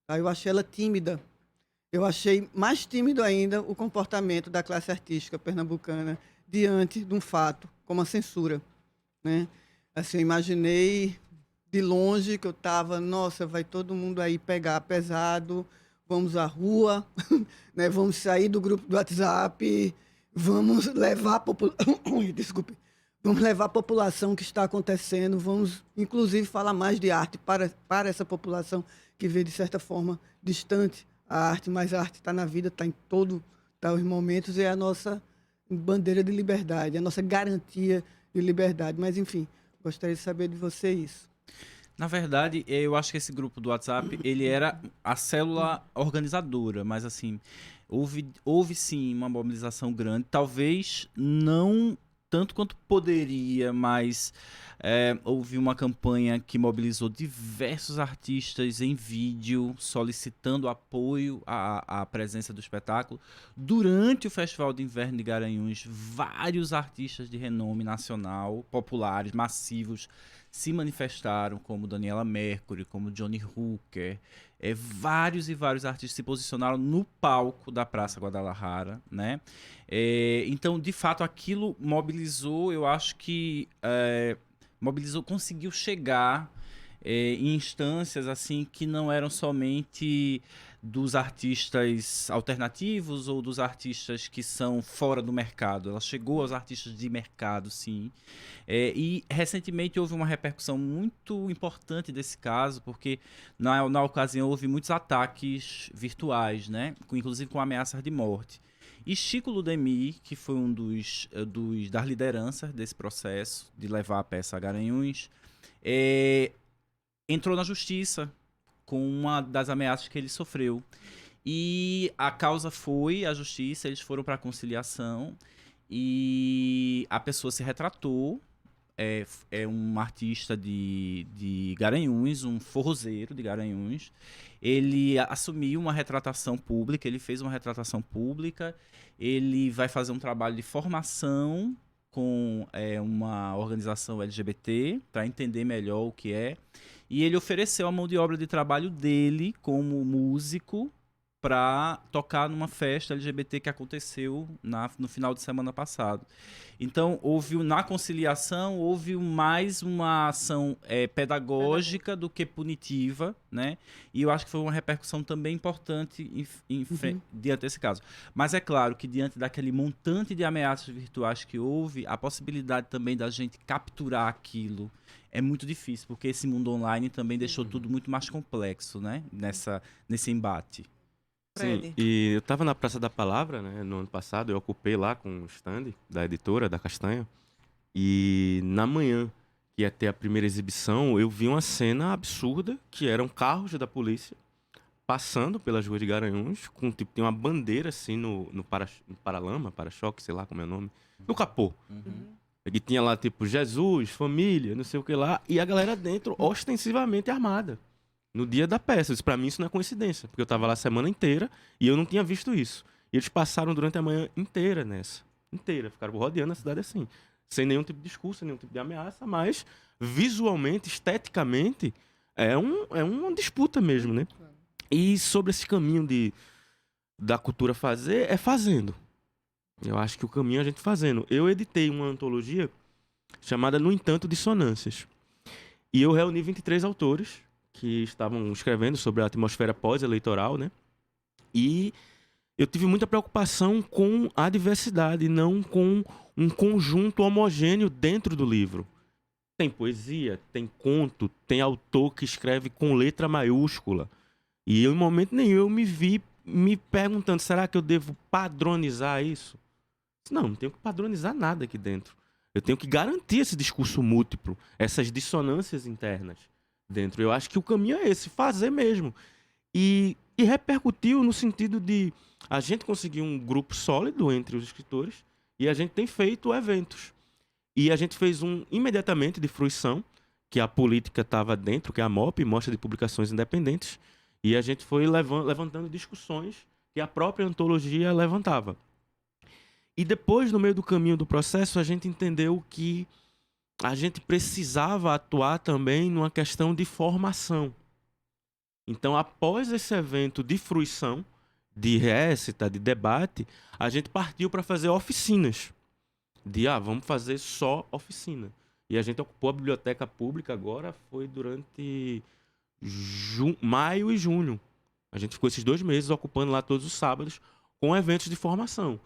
Tá? Eu achei ela tímida. Eu achei mais tímido ainda o comportamento da classe artística pernambucana diante de um fato como a censura, né? Assim, eu imaginei de longe que eu estava, nossa, vai todo mundo aí pegar pesado, vamos à rua, né? Vamos sair do grupo do WhatsApp, vamos levar Desculpe. Vamos levar a população que está acontecendo, vamos, inclusive, falar mais de arte para essa população que vê, de certa forma, distante a arte, mas a arte está na vida, está em todos os momentos, e é a nossa bandeira de liberdade, a nossa garantia de liberdade. Mas, enfim, gostaria de saber de você isso. Na verdade, eu acho que esse grupo do WhatsApp, ele era a célula organizadora, mas assim, houve sim uma mobilização grande, talvez não tanto quanto poderia, mas houve uma campanha que mobilizou diversos artistas em vídeo, solicitando apoio à presença do espetáculo. Durante o Festival de Inverno de Garanhuns, vários artistas de renome nacional, populares, massivos, se manifestaram, como Daniela Mercury, como Johnny Hooker. Vários e vários artistas se posicionaram no palco da Praça Guadalajara, né? Então, de fato, aquilo mobilizou, eu acho que conseguiu chegar em instâncias assim que não eram somente dos artistas alternativos ou dos artistas que são fora do mercado. Ela chegou aos artistas de mercado, sim. E recentemente houve uma repercussão muito importante desse caso, porque na ocasião houve muitos ataques virtuais, né? Inclusive com ameaças de morte. E Chico Ludemir, que foi um das lideranças desse processo de levar a peça a Garanhuns, entrou na justiça com uma das ameaças que ele sofreu. E a causa foi à justiça, eles foram para a conciliação e a pessoa se retratou. É um artista de Garanhuns, um forrozeiro de Garanhuns. Ele assumiu uma retratação pública, ele fez uma retratação pública, ele vai fazer um trabalho de formação com uma organização LGBT para entender melhor o que é. E ele ofereceu a mão de obra de trabalho dele como músico para tocar numa festa LGBT que aconteceu no final de semana passado. Então, na conciliação, houve mais uma ação pedagógica do que punitiva, né? E eu acho que foi uma repercussão também importante diante desse caso. Mas é claro que diante daquele montante de ameaças virtuais que houve, a possibilidade também da gente capturar aquilo é muito difícil, porque esse mundo online também deixou tudo muito mais complexo, né? Nesse embate. Sim, e eu estava na Praça da Palavra, né, no ano passado, eu ocupei lá com o stand da editora, da Castanha, e na manhã, que ia ter a primeira exibição, eu vi uma cena absurda, que eram carros da polícia passando pelas ruas de Garanhuns, tinha uma bandeira assim no paralama, para-choque, sei lá como é o nome, no capô. E tinha lá tipo Jesus, família, não sei o que lá, e a galera dentro ostensivamente armada. No dia da peça. Pra mim isso não é coincidência, porque eu tava lá a semana inteira e eu não tinha visto isso. E eles passaram durante a manhã inteira nessa. Inteira. Ficaram rodeando a cidade assim. Sem nenhum tipo de discurso, nenhum tipo de ameaça, mas visualmente, esteticamente, é uma disputa mesmo, né? E sobre esse caminho da cultura fazer, é fazendo. Eu acho que o caminho é a gente fazendo. Eu editei uma antologia chamada No Entanto Dissonâncias. E eu reuni 23 autores que estavam escrevendo sobre a atmosfera pós-eleitoral, né? E eu tive muita preocupação com a diversidade, não com um conjunto homogêneo dentro do livro. Tem poesia, tem conto, tem autor que escreve com letra maiúscula. E eu, em momento nenhum, eu me vi me perguntando, será que eu devo padronizar isso? Não tenho que padronizar nada aqui dentro. Eu tenho que garantir esse discurso múltiplo, essas dissonâncias internas dentro. Eu acho que o caminho é esse, fazer mesmo. E repercutiu no sentido de a gente conseguir um grupo sólido entre os escritores e a gente tem feito eventos. E a gente fez um imediatamente de fruição, que a política estava dentro, que é a MOP, Mostra de Publicações Independentes, e a gente foi levantando discussões que a própria antologia levantava. E depois, no meio do caminho do processo, a gente entendeu que a gente precisava atuar também numa questão de formação. Então, após esse evento de fruição, de récita, de debate, a gente partiu para fazer oficinas. Vamos fazer só oficina. E a gente ocupou a biblioteca pública agora, foi durante maio e junho. A gente ficou esses 2 meses ocupando lá todos os sábados com eventos de formação.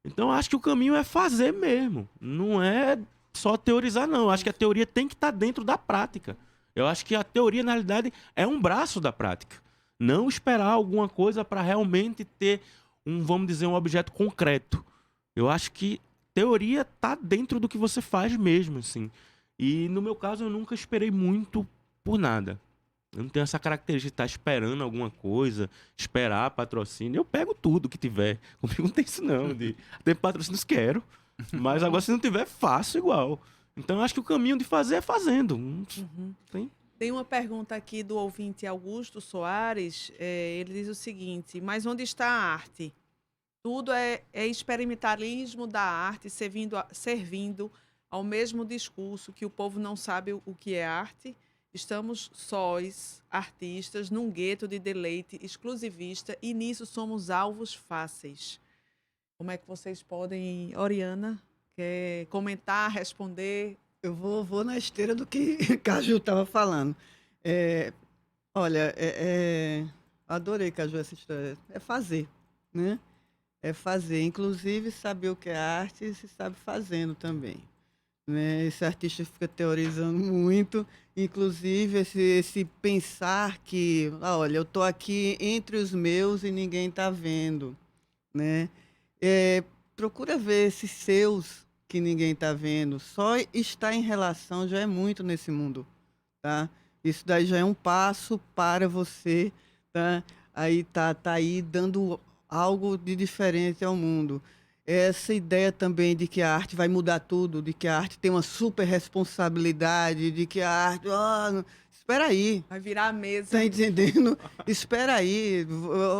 Então, acho que o caminho é fazer mesmo. Não é só teorizar, não. Acho que a teoria tem que estar dentro da prática. Eu acho que a teoria, na realidade, é um braço da prática. Não esperar alguma coisa para realmente ter vamos dizer, um objeto concreto. Eu acho que teoria está dentro do que você faz mesmo, assim. E, no meu caso, eu nunca esperei muito por nada. Eu não tenho essa característica de estar esperando alguma coisa, esperar patrocínio. Eu pego tudo que tiver. Comigo não tem isso, não. Tem patrocínios, quero. Mas agora, se não tiver, faço igual. Então, eu acho que o caminho de fazer é fazendo. Tem uma pergunta aqui do ouvinte Augusto Soares. Ele diz o seguinte: mas onde está a arte? Tudo é experimentalismo da arte servindo ao mesmo discurso que o povo não sabe o que é arte. Estamos sós, artistas, num gueto de deleite exclusivista e nisso somos alvos fáceis. Como é que vocês podem, Oriana, quer comentar, responder? Eu vou na esteira do que Caju estava falando. Olha, adorei, Caju, essa história. É fazer, né? É fazer. Inclusive, saber o que é arte se sabe fazendo também. Né? Esse artista fica teorizando muito. Inclusive, esse pensar que, olha, eu estou aqui entre os meus e ninguém está vendo. Né? Procura ver esses seus que ninguém está vendo. Só estar em relação já é muito nesse mundo. Tá? Isso daí já é um passo para você, tá? Aí tá aí dando algo de diferente ao mundo. Essa ideia também de que a arte vai mudar tudo, de que a arte tem uma super responsabilidade, de que a arte... espera aí. Vai virar a mesa. Tá entendendo? Espera aí.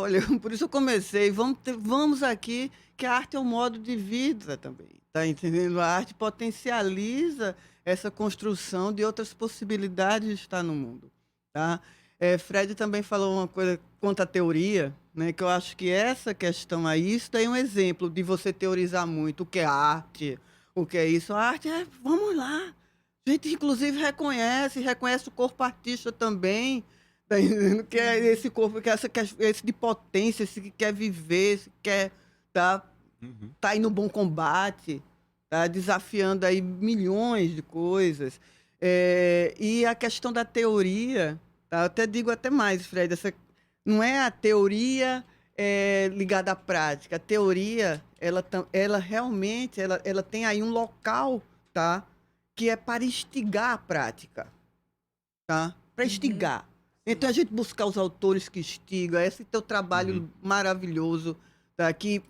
Olha, por isso eu comecei. Vamos aqui, que a arte é um modo de vida também. Tá entendendo? A arte potencializa essa construção de outras possibilidades de estar no mundo. Tá? Fred também falou uma coisa quanto à teoria, né, que eu acho que essa questão aí, isso daí é um exemplo de você teorizar muito o que é arte, o que é isso. A arte vamos lá. A gente, inclusive, reconhece o corpo artista também, tá entendendo? Que é esse corpo, esse de potência, esse que quer viver, esse que quer tá aí no bom combate, tá desafiando aí milhões de coisas. E a questão da teoria, tá? Eu até digo até mais, Fred, não é a teoria ligada à prática. A teoria, ela realmente ela tem aí um local, tá? Que é para instigar a prática, tá? Para instigar. Então, a gente buscar os autores que instigam, esse teu trabalho maravilhoso, tá? Que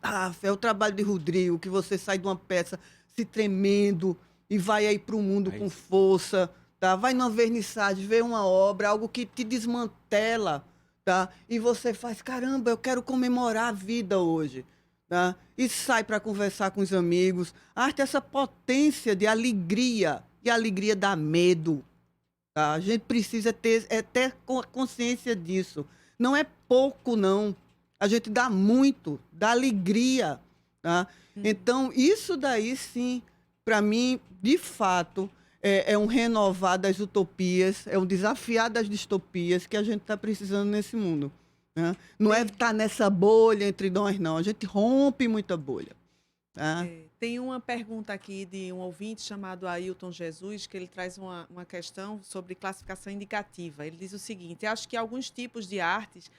é o trabalho de Rodrigo, que você sai de uma peça se tremendo e vai aí para o mundo com força, tá? Vai numa vernissagem, vê uma obra, algo que te desmantela, tá? E você faz, caramba, eu quero comemorar a vida hoje. Tá? E sai para conversar com os amigos. A arte é essa potência de alegria, e a alegria dá medo. Tá? A gente precisa ter consciência disso. Não é pouco, não. A gente dá muito, dá alegria. Tá? Então, isso daí, sim, para mim, de fato, é um renovar das utopias, é um desafiar das distopias que a gente está precisando nesse mundo. Né? Não é estar nessa bolha entre nós, não. A gente rompe muita bolha. Tá? Tem uma pergunta aqui de um ouvinte chamado Ailton Jesus, que ele traz uma questão sobre classificação indicativa. Ele diz o seguinte: acho que alguns tipos de artes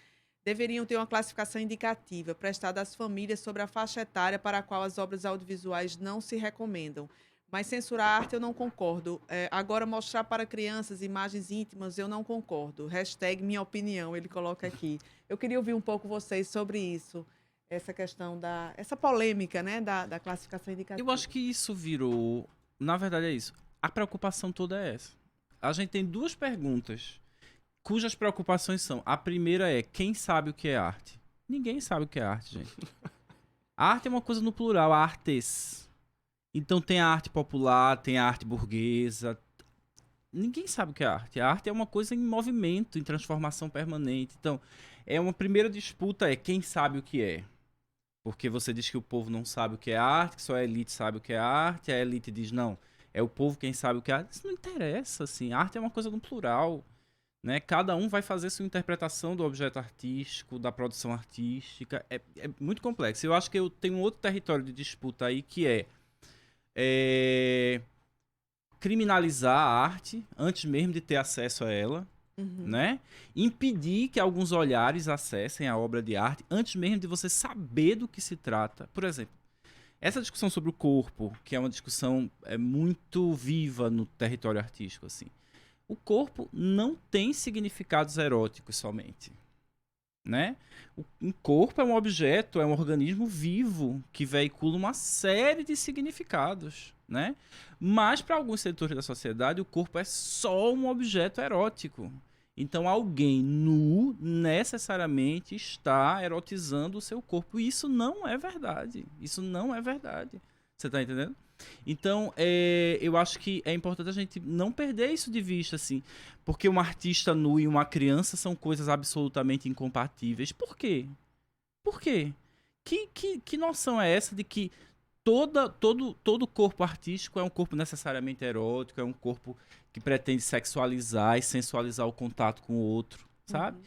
deveriam ter uma classificação indicativa prestada às famílias sobre a faixa etária para a qual as obras audiovisuais não se recomendam. Mas censurar a arte eu não concordo. Agora, mostrar para crianças imagens íntimas eu não concordo. # minha opinião, ele coloca aqui. Eu queria ouvir um pouco vocês sobre isso. Essa questão essa polêmica, né, da classificação indicativa. Eu acho que isso virou... Na verdade é isso. A preocupação toda é essa. A gente tem duas perguntas cujas preocupações são... A primeira é, quem sabe o que é arte? Ninguém sabe o que é arte, gente. A arte é uma coisa no plural, artes. Então tem a arte popular, tem a arte burguesa. Ninguém sabe o que é arte. A arte é uma coisa em movimento, em transformação permanente. Então, uma primeira disputa quem sabe o que é. Porque você diz que o povo não sabe o que é arte, que só a elite sabe o que é arte. A elite diz, não, é o povo quem sabe o que é arte. Isso não interessa, assim. A arte é uma coisa no plural. Né? Cada um vai fazer sua interpretação do objeto artístico, da produção artística. É muito complexo. Eu acho que eu tenho um outro território de disputa aí que criminalizar a arte antes mesmo de ter acesso a ela, né? Impedir que alguns olhares acessem a obra de arte antes mesmo de você saber do que se trata. Por exemplo, essa discussão sobre o corpo, que é uma discussão muito viva no território artístico, assim. O corpo não tem significados eróticos somente. Né? Um corpo é um objeto, é um organismo vivo que veicula uma série de significados, né? Mas para alguns setores da sociedade o corpo é só um objeto erótico. Então alguém nu necessariamente está erotizando o seu corpo. E isso não é verdade. Isso não é verdade. Você está entendendo? Então, eu acho que é importante a gente não perder isso de vista, assim. Porque um artista nu e uma criança são coisas absolutamente incompatíveis. Por quê? Por quê? Que noção é essa de que todo corpo artístico é um corpo necessariamente erótico, é um corpo que pretende sexualizar e sensualizar o contato com o outro, sabe?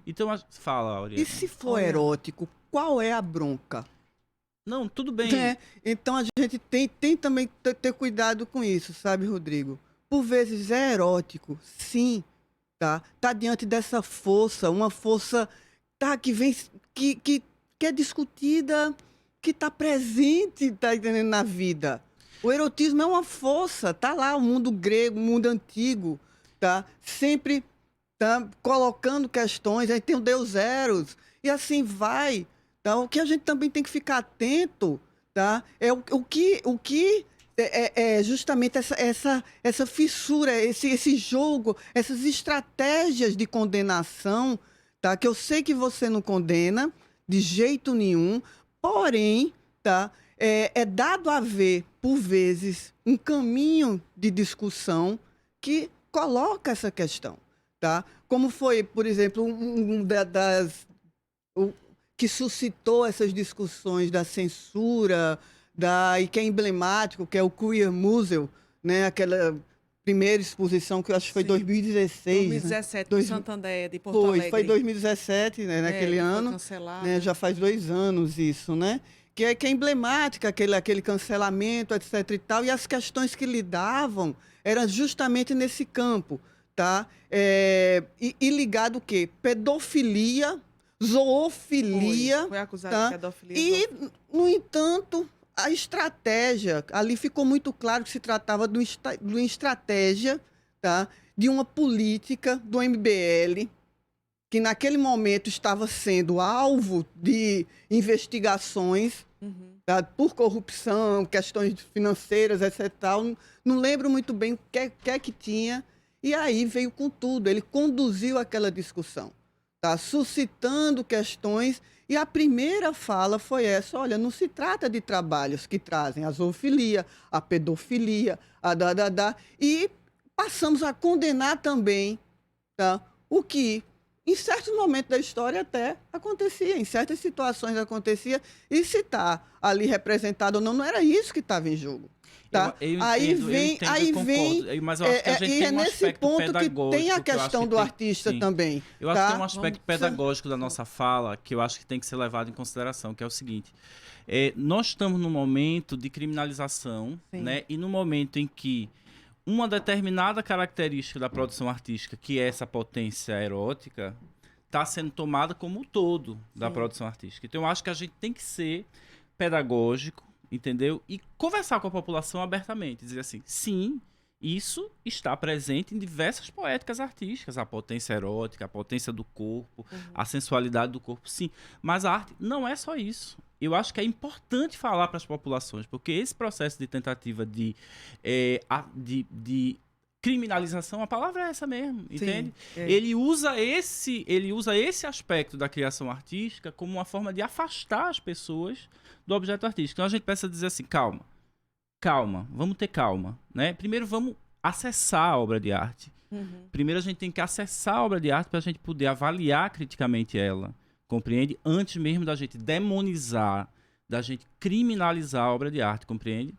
Então, fala, Oriana. E se for erótico, qual é a bronca? Não, tudo bem. Então a gente tem também que ter cuidado com isso, sabe, Rodrigo? Por vezes é erótico, sim, tá? Tá diante dessa força, uma força que vem, que é discutida, que está presente, tá entendendo, na vida. O erotismo é uma força, tá lá, o mundo grego, o mundo antigo, tá? Sempre tá colocando questões, aí tem o Deus Eros, e assim vai. Tá? O que a gente também tem que ficar atento, tá? É o que é justamente essa fissura, esse jogo, essas estratégias de condenação, tá? Que eu sei que você não condena de jeito nenhum, porém, tá? É dado a ver, por vezes, um caminho de discussão que coloca essa questão, tá? Como foi, por exemplo, que suscitou essas discussões da censura, e que é emblemático, que é o Queer Museu, né? Aquela primeira exposição que eu acho que foi em 2016. 2017, né? Santander, de Porto Alegre. Foi 2017, né? Naquele ano. Né? Já faz 2 anos isso, né? Que é emblemática, aquele cancelamento, etc. e tal, e as questões que lidavam eram justamente nesse campo, tá? E ligado o quê? Pedofilia, zoofilia. Foi acusado tá? de pedofilia. E, no entanto, a estratégia, ali ficou muito claro que se tratava de uma estratégia, tá? De uma política do MBL, que naquele momento estava sendo alvo de investigações tá? Por corrupção, questões financeiras, etc. Tal. Não lembro muito bem o que tinha. E aí veio com tudo, ele conduziu aquela discussão. Tá, suscitando questões, e a primeira fala foi essa: olha, não se trata de trabalhos que trazem a zoofilia, a pedofilia, e passamos a condenar também, tá, o que em certos momentos da história até acontecia, em certas situações acontecia, e se está ali representado ou não, não era isso que estava em jogo. Tá? Aí vem, mas eu acho que a gente tem um nesse ponto que tem a questão do artista também. Eu acho que tem um aspecto pedagógico da nossa fala que eu acho que tem que ser levado em consideração, que é o seguinte: nós estamos num momento de criminalização, né? E no momento em que uma determinada característica da produção artística, que é essa potência erótica, está sendo tomada como um todo da produção artística. Então eu acho que a gente tem que ser pedagógico, entendeu? E conversar com a população abertamente. Dizer assim, sim, isso está presente em diversas poéticas artísticas. A potência erótica, a potência do corpo, a sensualidade do corpo, sim. Mas a arte não é só isso. Eu acho que é importante falar para as populações, porque esse processo de tentativa de criminalização, a palavra é essa mesmo, entende? Ele usa esse aspecto da criação artística como uma forma de afastar as pessoas do objeto artístico. Então a gente precisa dizer assim, calma, vamos ter calma, né? Primeiro vamos acessar a obra de arte. Primeiro a gente tem que acessar a obra de arte para a gente poder avaliar criticamente ela, compreende? Antes mesmo da gente demonizar, da gente criminalizar a obra de arte, compreende?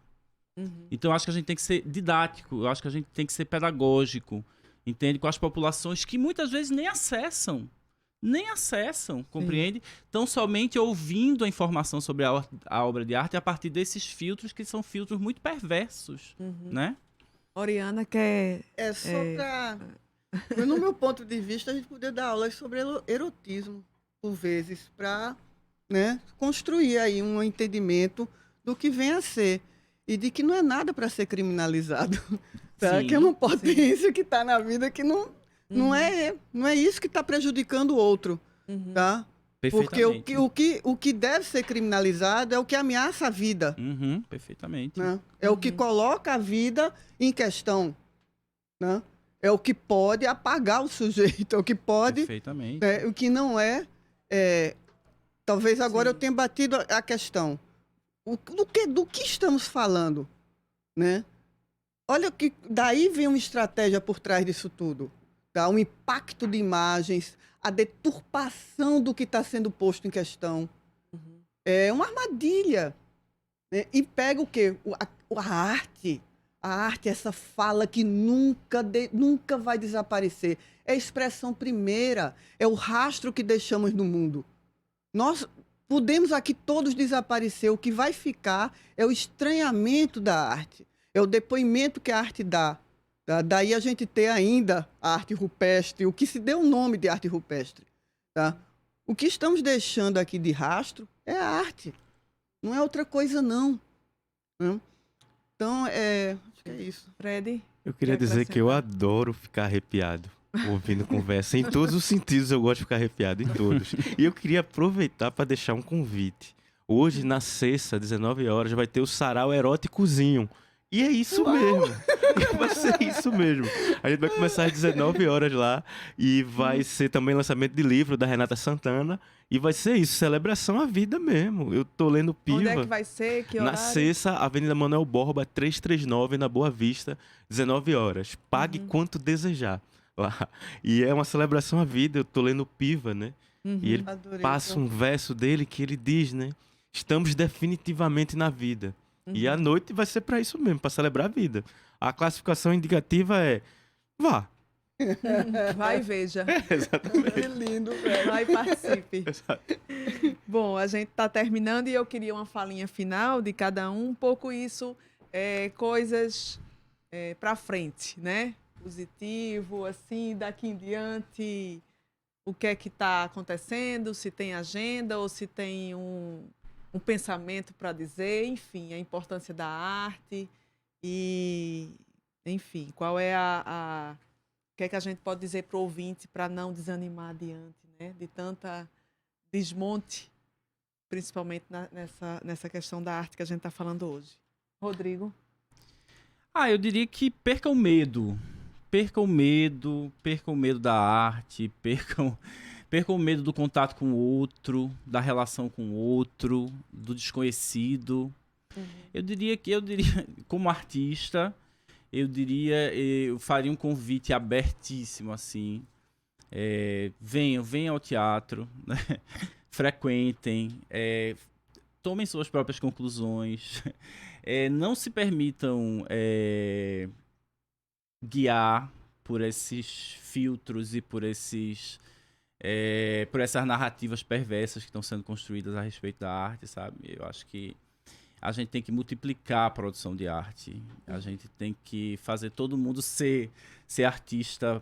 Então eu acho que a gente tem que ser didático, eu acho que a gente tem que ser pedagógico, entende? Com as populações que muitas vezes nem acessam, compreende? Estão somente ouvindo a informação sobre a obra de arte a partir desses filtros que são filtros muito perversos, né? Oriana quer... só para... No meu ponto de vista, a gente poder dar aulas sobre erotismo, por vezes, para, né, construir aí um entendimento do que vem a ser. E de que não é nada para ser criminalizado. Tá? Que é uma potência que está na vida que não é isso que está prejudicando o outro. Tá? Porque o que deve ser criminalizado é o que ameaça a vida. Perfeitamente. Né? É o que coloca a vida em questão. Né? É o que pode apagar o sujeito. É o que pode... Perfeitamente. O que não é... talvez agora eu tenha batido a questão. Do que estamos falando? né? Olha que daí vem uma estratégia por trás disso tudo, tá? Um impacto de imagens, a deturpação do que está sendo posto em questão. É uma armadilha, né? E pega o quê? A arte. A arte, essa fala que nunca vai desaparecer. É a expressão primeira, é o rastro que deixamos no mundo. Nós podemos aqui todos desaparecer, o que vai ficar é o estranhamento da arte, é o depoimento que a arte dá. Tá? Daí a gente ter ainda a arte rupestre, o que se deu o nome de arte rupestre. Tá? O que estamos deixando aqui de rastro é a arte, não é outra coisa não. Né? Então, acho que é isso. Fred? Eu queria dizer que eu adoro ficar arrepiado ouvindo conversa. Em todos os sentidos eu gosto de ficar arrepiado, em todos. E eu queria aproveitar para deixar um convite. Hoje, na sexta, 19 horas, vai ter o Sarau Eróticozinho. E é isso mesmo. Vai ser isso mesmo. A gente vai começar às 19 horas lá. E vai ser também lançamento de livro da Renata Santana. E vai ser isso, celebração à vida mesmo. Eu tô lendo Piva. Onde é que vai ser? Que horário? Na sexta, Avenida Manuel Borba, 339, na Boa Vista, 19 horas. Pague quanto desejar lá. E é uma celebração à vida. Eu tô lendo Piva, né? E ele passa um verso dele que ele diz, né? Estamos definitivamente na vida. E a noite vai ser para isso mesmo, para celebrar a vida. A classificação indicativa é: vá. Vai e veja. Exatamente. Que lindo, velho. Vai e participe. Exato. Bom, a gente está terminando e eu queria uma falinha final de cada um pouco isso, coisas para frente, né? Positivo, assim, daqui em diante, o que é que está acontecendo, se tem agenda ou se tem um pensamento para dizer, enfim, a importância da arte e, enfim, qual é o que é que a gente pode dizer para o ouvinte para não desanimar adiante, né? De tanta desmonte, principalmente nessa questão da arte que a gente está falando hoje. Rodrigo? Eu diria que percam o medo. Percam o medo da arte, percam o medo do contato com o outro, da relação com o outro, do desconhecido. Eu diria, como artista, eu faria um convite abertíssimo, assim. Venham ao teatro, né? Frequentem, tomem suas próprias conclusões, não se permitam guiar por esses filtros e por essas narrativas perversas que estão sendo construídas a respeito da arte, sabe? Eu acho que a gente tem que multiplicar a produção de arte. A gente tem que fazer todo mundo ser artista,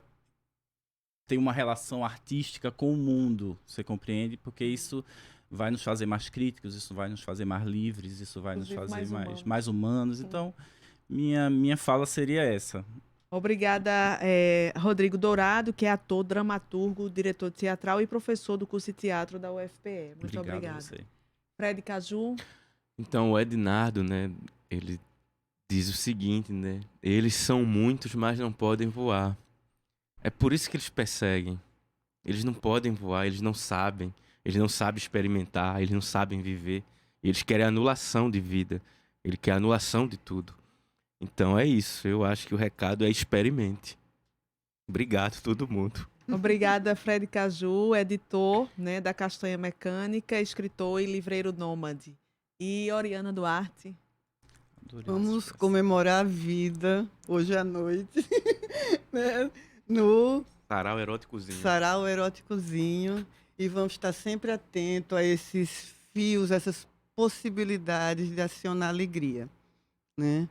ter uma relação artística com o mundo, você compreende? Porque isso vai nos fazer mais críticos, isso vai nos fazer mais livres, isso vai nos fazer mais humanos. Então, minha fala seria essa. Obrigada, Rodrigo Dourado, que é ator, dramaturgo, diretor teatral e professor do curso de teatro da UFPE. Muito obrigada. A você. Fred Caju. Então, o Ednardo, né, ele diz o seguinte, né? Eles são muitos, mas não podem voar. É por isso que eles perseguem. Eles não podem voar, eles não sabem experimentar, eles não sabem viver. Eles querem anulação de vida, eles querem anulação de tudo. Então é isso, eu acho que o recado é experimente. Obrigado a todo mundo. Obrigada, Fred Caju, editor, né, da Castanha Mecânica, escritor e livreiro nômade. E Oriana Duarte. Vamos comemorar a vida hoje à noite, né, no Sarau Eróticozinho. Sarau Eróticozinho. E vamos estar sempre atentos a esses fios, essas possibilidades de acionar alegria, né?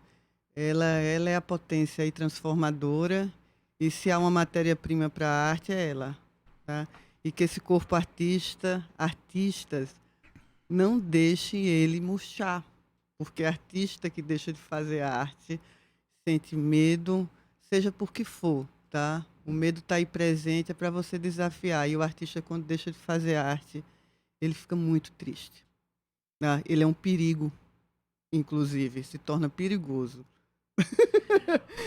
Ela é a potência aí transformadora, e se há uma matéria-prima para a arte, é ela. Tá? E que esse corpo artistas, não deixe ele murchar, porque artista que deixa de fazer arte sente medo, seja por que for, tá? O medo está aí presente, é para você desafiar. E o artista, quando deixa de fazer arte, ele fica muito triste. Tá? Ele é um perigo, inclusive, se torna perigoso.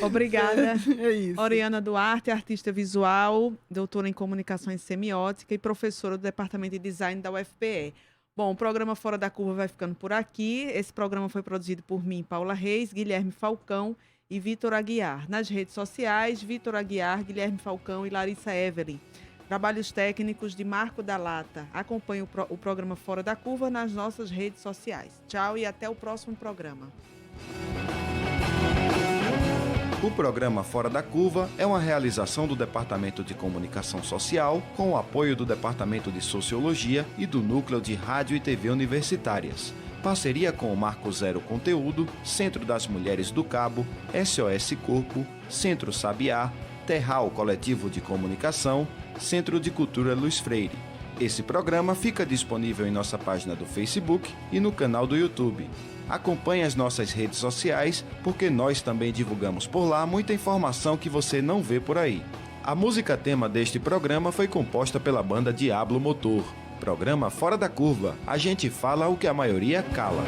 Obrigada. É isso. Oriana Duarte, artista visual, doutora em comunicação e semiótica e professora do Departamento de Design da UFPE. Bom, o programa Fora da Curva vai ficando por aqui. Esse programa foi produzido por mim, Paula Reis, Guilherme Falcão e Vitor Aguiar. Nas redes sociais, Vitor Aguiar, Guilherme Falcão e Larissa Evelyn. Trabalhos técnicos de Marco da Lata. Acompanhe o programa Fora da Curva nas nossas redes sociais. Tchau e até o próximo programa. O programa Fora da Curva é uma realização do Departamento de Comunicação Social com o apoio do Departamento de Sociologia e do Núcleo de Rádio e TV Universitárias. Parceria com o Marco Zero Conteúdo, Centro das Mulheres do Cabo, SOS Corpo, Centro Sabiá, Terral Coletivo de Comunicação, Centro de Cultura Luiz Freire. Esse programa fica disponível em nossa página do Facebook e no canal do YouTube. Acompanhe as nossas redes sociais, porque nós também divulgamos por lá muita informação que você não vê por aí. A música tema deste programa foi composta pela banda Diablo Motor. Programa Fora da Curva. A gente fala o que a maioria cala.